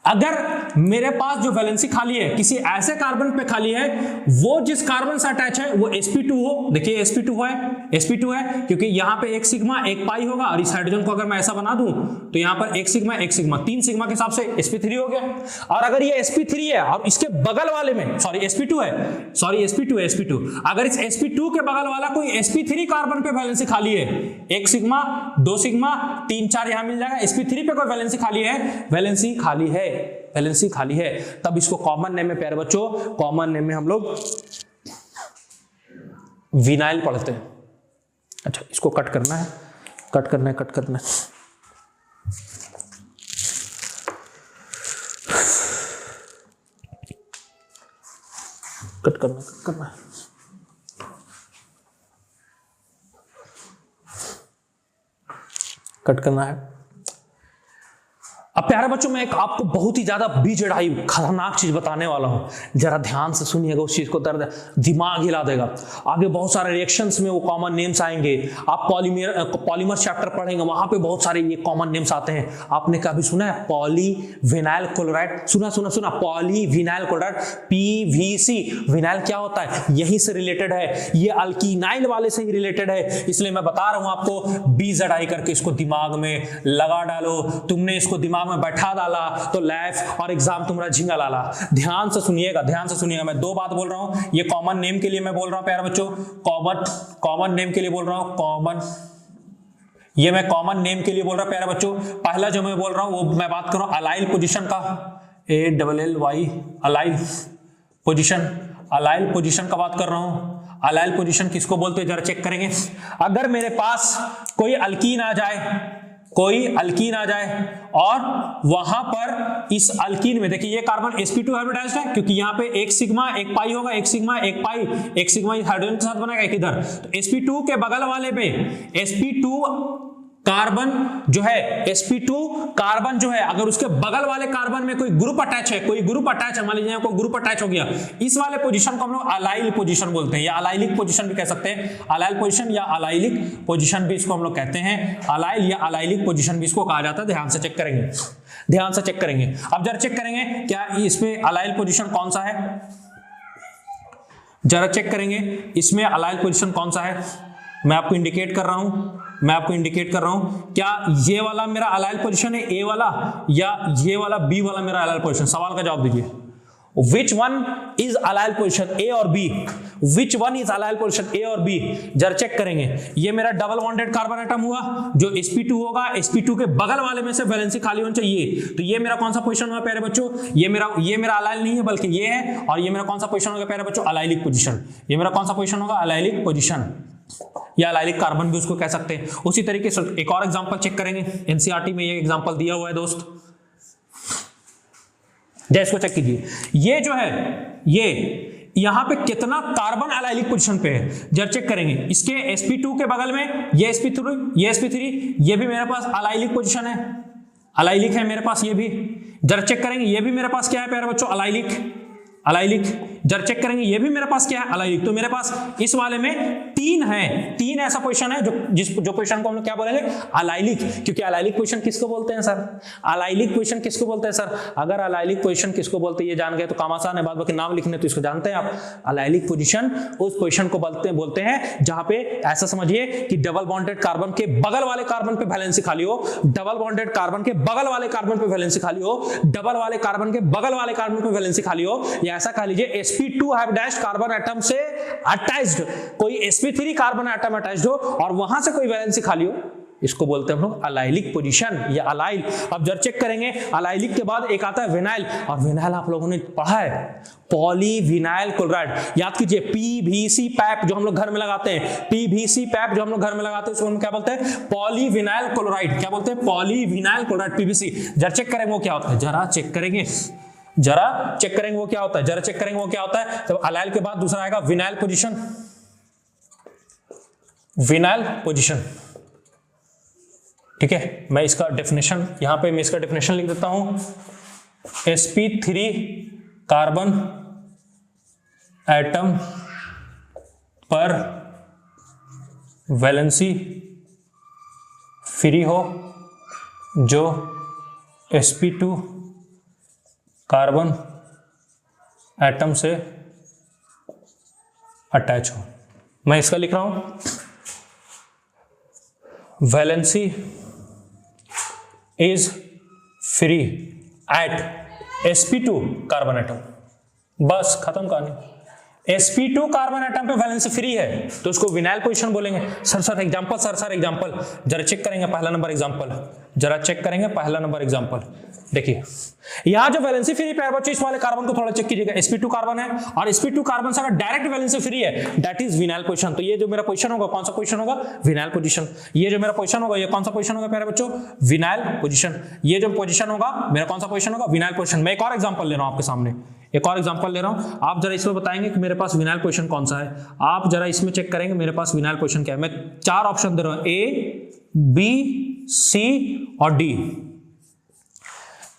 Speaker 1: अगर मेरे पास जो वैलेंसी खाली है किसी ऐसे कार्बन पे खाली है, वो जिस कार्बन से अटैच है वो sp2 हो, देखिए sp2 है, क्योंकि यहां पे 1 सिग्मा 1 पाई होगा, और इस हाइड्रोजन को अगर मैं ऐसा बना दूं तो यहां पर 1 सिग्मा 3 सिग्मा के हिसाब से sp3 हो गया। और अगर ये sp3 है और इसके बगल वाले में sp2 है, अगर इस sp2 के बगल वाला कोई sp3 कार्बन पे वैलेंसी खाली है, 1 सिग्मा 2 सिग्मा 3 4 यहां मिल जाएगा, sp3 पे कोई वैलेंसी खाली है, तब इसको कॉमन नेम में प्यारे बच्चों, कॉमन नेम में हम लोग विनाइल पढ़ते हैं। अच्छा, इसको कट करना है। कट करना है। कट करना है। अब प्यारे बच्चों, मैं एक आपको बहुत ही ज्यादा BZI खतरनाक चीज बताने वाला हूं, जरा ध्यान से सुनिएगा, उस चीज को दर्द दिमाग हिला देगा। आगे बहुत सारे रिएक्शंस में वो कॉमन नेम्स आएंगे, आप पॉलीमर चैप्टर पढ़ेंगे, वहां पे बहुत सारे ये कॉमन नेम्स आते हैं। आपने कभी सुना है पॉलीविनाइल क्लोराइड? सुना पॉलीविनाइल क्लोराइड, PVC। विनाइल क्या होता है? यहीं से रिलेटेड है, ये अल्कीनाइल वाले से ही रिलेटेड है, इसलिए मैं बता रहा हूं आपको BZI करके इसको दिमाग में लगा डालो। तुमने इसको दिमाग में बैठा डाला तो लैफ और एग्जाम तुम्हारा झिंगा लाला। ध्यान से सुनिएगा, ध्यान से सुनिएगा, मैं दो बात बोल रहा हूं। ये कॉमन नेम के लिए मैं बोल रहा हूं प्यारे बच्चों, कॉमन नेम के लिए बोल रहा हूं, ये मैं कॉमन नेम के लिए बोल रहा हूं प्यारे बच्चों। पहला जो मैं बोल रहा हूं वो मैं बात कर रहा हूं अलाइल पोजीशन का, ALLY allyl position, allyl position का बात कर रहा हूं। अलाइल पोजीशन किसको बोलते हैं जरा चेक करेंगे। अगर मेरे पास कोई अल्कीन आ जाए, कोई अल्कीन आ जाए और वहां पर इस अल्कीन में देखिए ये कार्बन sp2 हाइब्रिडाइज्ड है, क्योंकि यहां पे एक सिग्मा एक पाई होगा, एक सिग्मा एक पाई, एक सिग्मा इस हाइड्रोजन के साथ बनेगा, एक इधर। तो sp2 के बगल वाले पे sp2 कार्बन जो है, sp2 कार्बन जो है, अगर उसके बगल वाले कार्बन में कोई ग्रुप अटैच है, कोई ग्रुप अटैच है, मान लीजिए कोई ग्रुप अटैच हो गया, इस वाले पोजीशन को हम लोग अलाइल पोजीशन बोलते हैं, या अलाइलिक पोजीशन भी कह सकते हैं। अलाइल पोजीशन या अलाइलिक पोजीशन भी इसको हम लोग कहते हैं। अलाइल या अलाइलिक पोजीशन भी इसको कहा जाता है। ध्यान से चेक करेंगे, ध्यान से चेक करेंगे। अब जरा चेक करेंगे क्या इसमें अलाइल पोजीशन कौन सा है, जरा चेक करेंगे इसमें अलाइल पोजीशन कौन सा है। मैं आपको इंडिकेट कर रहा हूं, मैं आपको इंडिकेट कर रहा हूं, क्या ये वाला मेरा अलाइल पोजीशन है ए वाला, या ये वाला बी वाला मेरा अलाइल पोजीशन? सवाल का जवाब दीजिए। Which one is allyl position, A और B? Which one is allyl position, A और B? जरा चेक करेंगे। ये मेरा डबल बॉन्डेड कार्बन एटम हुआ, जो sp2 होगा, sp2 के बगल वाले में से वैलेंसी खाली होनी चाहिए। तो ये मेरा कौन सा पोजीशन हुआ प्यारे बच्चों? ये मेरा अलाइल नहीं है बल्कि ये है, और ये मेरा कौन सा पोजीशन होगा प्यारे बच्चों? Allylic position. ये मेरा कौन सा पोजीशन होगा? अलाइलिक पोजीशन, या अलाइलिक कार्बन भी उसको कह सकते हैं। उसी तरीके से एक और एग्जांपल चेक करेंगे, एनसीईआरटी में ये एग्जांपल दिया हुआ है दोस्त, जैसे इसको चेक कीजिए। ये जो है, ये यहां पे कितना कार्बन अलाइलिक पोजीशन पे है जरा चेक करेंगे। इसके sp2 के बगल में ये sp3, ये भी मेरे पास अलाइलिक पोजीशन है, अलाइलिक है मेरे पास। ये भी जरा चेक करेंगे, ये भी मेरे पास क्या है प्यारे बच्चों? अलाइलिक। जरा चेक करेंगे, ये भी मेरे पास क्या है? अलाइलिक। तो मेरे पास इस वाले में तीन ऐसा पोजीशन है जो पोजीशन को हम लोग क्या बोलेंगे? अलाइलिक। क्योंकि अलाइलिक पोजीशन किसको बोलते हैं सर? अलाइलिक पोजीशन किसको बोलते हैं सर? अगर अलाइलिक पोजीशन किसको बोलते हैं ये जान गए तो काम आसान है, बाद बाकी नाम लिखने तो इसको जानते हैं आप। अलाइलिक पोजीशन उस पोजीशन को बोलते हैं जहां पे ऐसा समझिए कि डबल बॉन्डेड कार्बन के बगल वाले कार्बन पे वैलेंसी खाली हो, डबल बॉन्डेड कार्बन के बगल वाले कार्बन पे वैलेंसी खाली हो, डबल वाले कार्बन के बगल वाले कार्बन पे वैलेंसी खाली हो, या ऐसा कह लीजिए sp2 हाइब्रिडाइज्ड कार्बन एटम से अटैच्ड कोई sp3 कार्बन एटम अटैच्ड हो और वहां से कोई वैलेंसी खाली हो, इसको बोलते हैं हम लोग अलाइलिक पोजीशन या अलाइल। अब जब चेक करेंगे अलाइलिक के बाद एक आता है विनाइल, और विनाइल आप लोगों ने पढ़ा है, पॉलीविनाइल क्लोराइड। याद कीजिए पीवीसी पैप जो हम लोग घर में लगाते हैं, पीवीसी पैप जो हम लोग घर में लगाते हैं उसको हम क्या बोलते हैं? Polyvinyl chloride. क्या बोलते हैं? Polyvinyl chloride, PVC. जरा चेक करेंगे वो क्या होता है, जरा चेक करेंगे, जरा चेक करेंगे वो क्या होता है, जरा चेक करेंगे वो क्या होता है। तो अलाइल के बाद दूसरा आएगा विनाइल पोजीशन, विनाइल पोजीशन। ठीक है, मैं इसका डेफिनेशन यहां पे मैं इसका डेफिनेशन लिख देता हूं। sp3 कार्बन एटम पर वैलेंसी फ्री हो जो sp2 कार्बन एटम से अटैच हो। मैं इसका लिख रहा हूं, valency is free at sp2 carbon atom. बस खत्म कहानी। sp2 कार्बन एटम पे वैलेंसी फ्री है तो उसको विनाइल पोजीशन बोलेंगे। सर एग्जांपल, सर एग्जांपल जरा चेक करेंगे। पहला नंबर एग्जांपल जरा चेक करेंगे, पहला नंबर एग्जांपल देखिए, यहां जो वैलेंसी फ्री पैर बच्चों इस वाले कार्बन को थोड़ा चेक कीजिएगा। sp2 कार्बन है और sp2 कार्बन से अगर डायरेक्ट वैलेंसी फ्री है, दैट इज विनाइल पोजीशन। तो ये जो मेरा पोजीशन होगा कौन सा पोजीशन होगा? Vinyl position. ये जो मेरा पोजीशन होगा ये कौन सा पोजीशन होगा प्यारे बच्चों? Vinyl position. ये जो पोजीशन होगा मेरा कौन सा पोजीशन होगा? Vinyl position. मैं एक और एग्जांपल ले रहा हूं आपके सामने, एक और एग्जांपल ले रहा हूं। आप जरा इसमें बताएंगे कि मेरे पास विनाइल पोजीशन कौन सा है। आप जरा इसमें चेक करेंगे मेरे पास विनाइल पोजीशन क्या है। मैं चार ऑप्शन दे रहा हूं, A, B, C और D।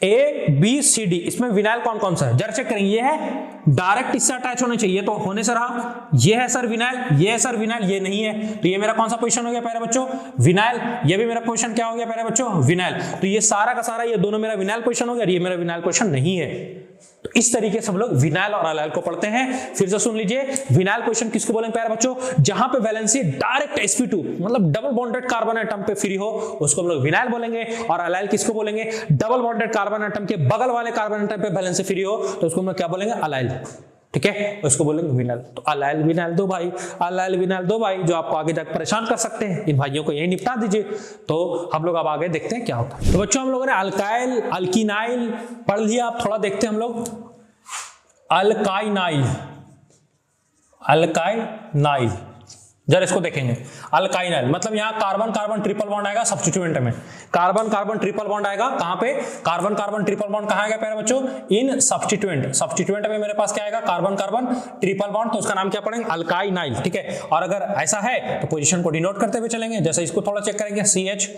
Speaker 1: A, B, C, D, इसमें विनाइल कौन कौन सा है जरा चेक करेंगे। ये है डायरेक्ट इससे अटैच होने चाहिए तो होने से रहा। ये है सर विनाइल, ये है सर विनाइल, ये नहीं है तो ये मेरा कौन सा पोजीशन हो गया प्यारे बच्चों? विनाइल। ये भी मेरा पोजीशन क्या हो गया प्यारे बच्चों? विनाइल। तो ये सारा का सारा ये दोनों मेरा विनाइल पोजीशन हो गया, ये मेरा विनाइल पोजीशन नहीं है। तो इस तरीके से हम लोग विनाइल और अलाइल को पढ़ते हैं। फिर से सुन लीजिए, विनाइल पोजीशन किसको बोलेंगे प्यारे बच्चों, जहां पे वैलेंसी डायरेक्ट sp2 मतलब डबल बॉन्डेड कार्बन एटम पे फ्री हो उसको हम लोग विनाइल बोलेंगे। और अलाइल किसको बोलेंगे, डबल बॉन्डेड कार्बन एटम के बगल वाले कार्बन एटम पे वैलेंसी फ्री हो तो उसको हम लोग क्या बोलेंगे, अलाइल। ठीक है, उसको बोलेंगे विनाइल। तो अलाइल विनाइल दो भाई, अलाइल विनाइल दो भाई जो आपको आगे जाकर परेशान कर सकते हैं, इन भाइयों को यही निपटा दीजिए। तो हम लोग अब आगे देखते हैं क्या होता है। तो बच्चों हम लोगों ने अल्काइल अल्कीनाइल पढ़ लिया, अब थोड़ा देखते हैं हम लोग अल्काइनाइल। अल्काइनाइल जरा इसको देखेंगे, अल्काइनाइल मतलब यहाँ कार्बन कार्बन ट्रिपल बॉन्ड आएगा सब्स्टिट्यूएंट में, कार्बन कार्बन ट्रिपल बॉन्ड आएगा कहां पे, कार्बन कार्बन ट्रिपल बॉन्ड कहां आएगा प्यारे बच्चों, इन सब्स्टिट्यूएंट। सब्स्टिट्यूएंट में मेरे पास क्या आएगा, कार्बन कार्बन ट्रिपल बॉन्ड, तो उसका नाम क्या पढ़ेंगे, अल्काइनाइल। ठीक है, और अगर ऐसा है तो पोजीशन को डिनोट करते हुए चलेंगे, जैसे इसको थोड़ा चेक करेंगे, CH,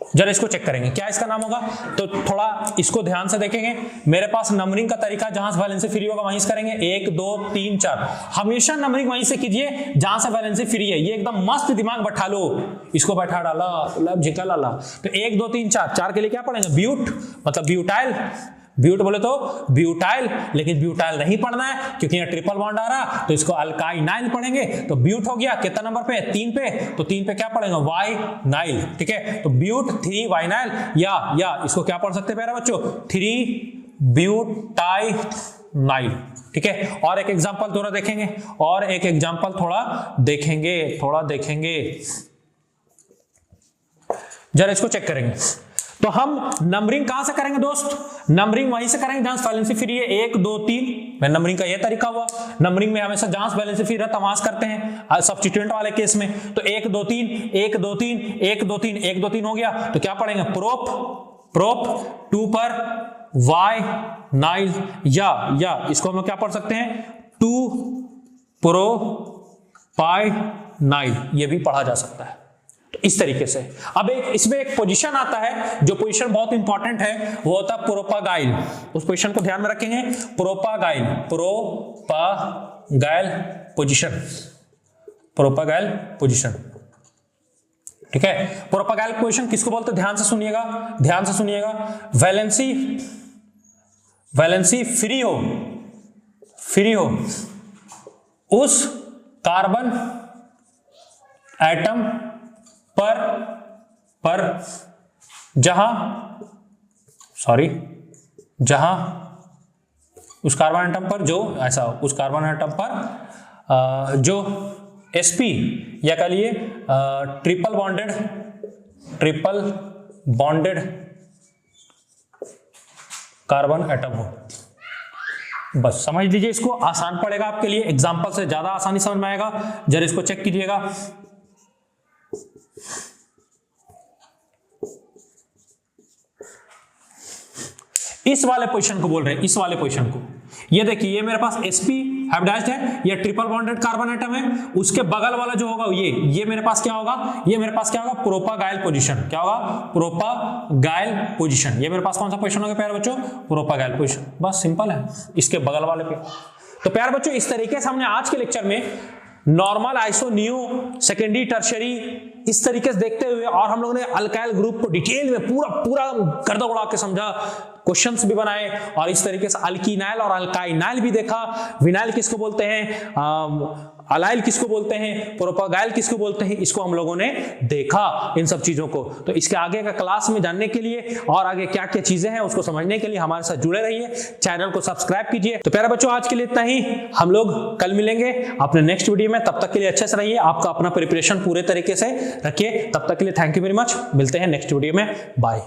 Speaker 1: जरा इसको चेक करेंगे क्या इसका नाम होगा। तो थोड़ा इसको ध्यान से देखेंगे, मेरे पास नंबरिंग का तरीका जहां से वैलेंसी फ्री होगा वहीं से करेंगे, 1 2 3 4, हमेशा नंबरिंग वहीं से कीजिए जहां से वैलेंसी फ्री है। ये एकदम मस्त दिमाग बैठा लो, इसको बैठा डाला लब झिका लाला। तो 1 2 3 4, 4 के लिए क्या पढ़ेंगे, ब्यूट मतलब ब्यूटाइल, ब्यूट बोले तो ब्यूटाइल, लेकिन ब्यूटाइल नहीं पढ़ना है क्योंकि यहाँ ट्रिपल बॉन्ड आ रहा, तो इसको अल्काइनाइल पढ़ेंगे। तो ब्यूट हो गया कितना नंबर पे, 3 पे, तो 3 पे क्या पढ़ेंगे, वाइनाइल। ठीक है, तो ब्यूट 3 वाइनाइल, या इसको क्या पढ़ सकते हैं प्यारे बच्चों, 3 ब्यूटाइनाइल। ठीक है, और एक एग्जांपल थोड़ा देखेंगे, और एक एग्जांपल थोड़ा देखेंगे, जरा इसको चेक करेंगे। तो हम नंबरिंग कहां से करेंगे दोस्त, नंबरिंग वहीं से करेंगे जहां वैलेंसी फ्री है, 1 2 3, मैं नंबरिंग का यह तरीका हुआ। नंबरिंग में हमेशा जहां वैलेंसी फ्री रहता वहां करते हैं सब्स्टिट्यूएंट वाले केस में। तो 1 2 3 1 2 3 1 2 3 1 2 3 हो गया, तो क्या पढ़ेंगे, प्रोप 2 पर वाइनाइल, या इसको हम क्या पढ़ सकते हैं, 2 प्रोपाइनाइल, ये भी पढ़ा जा सकता है। तो इस तरीके से अब इसमें एक पोजीशन आता है, जो पोजीशन बहुत इंपॉर्टेंट है, वो होता है प्रोपागाइल। उस पोजीशन को ध्यान में रखेंगे, प्रोपागाइल पोजीशन। ठीक है, प्रोपागाइल पोजीशन किसको बोलते हैं, ध्यान से सुनिएगा, वैलेंसी फ्री हो उस कार्बन एटम पर जहां उस कार्बन एटम पर उस कार्बन एटम पर जो sp या कह लिए ट्रिपल बॉन्डेड कार्बन एटम हो। बस समझ लीजिए, इसको आसान पड़ेगा आपके लिए, एग्जांपल से ज्यादा आसानी समझ में आएगा। जरा इसको चेक कीजिएगा, इस वाले पोजीशन को बोल रहे हैं, इस वाले पोजीशन को। ये देखिए, ये मेरे पास sp हाइब्रिडाइज्ड है, ये ट्रिपल बॉन्डेड कार्बन एटम है, उसके बगल वाला जो होगा ये मेरे पास क्या होगा, प्रोपागाइल पोजीशन। क्या होगा, प्रोपागाइल पोजीशन। ये मेरे पास कौन सा पोजीशन होगा प्यारे बच्चों, प्रोपागाइल पोजीशन। बस सिंपल है, इसके बगल वाले पे। तो प्यारे बच्चों इस तरीके से हमने आज के लेक्चर में normal, iso, neo, secondary, tertiary इस तरीके से देखते हुए, और हम लोगों ने अल्काइल ग्रुप को डिटेल में पूरा गर्दा उड़ा के समझा, क्वेश्चंस भी बनाए, और इस तरीके से अल्कीनाइल और अल्काइनाइल भी देखा, विनाइल किसको बोलते हैं, अलाइल किसको बोलते हैं, प्रोपागाइल किसको बोलते हैं, इसको हम लोगों ने देखा इन सब चीजों को। तो इसके आगे का क्लास में जानने के लिए और आगे क्या क्या चीजें हैं उसको समझने के लिए हमारे साथ जुड़े रहिए, चैनल को सब्सक्राइब कीजिए। तो प्यारे बच्चों आज के लिए इतना ही, हम लोग कल मिलेंगे अपने नेक्स्ट वीडियो में। तब तक के लिए अच्छे से रहिए, आपका अपना प्रिपरेशन पूरे तरीके से रखिए। तब तक के लिए थैंक यू वेरी मच, मिलते हैं नेक्स्ट वीडियो में, बाय।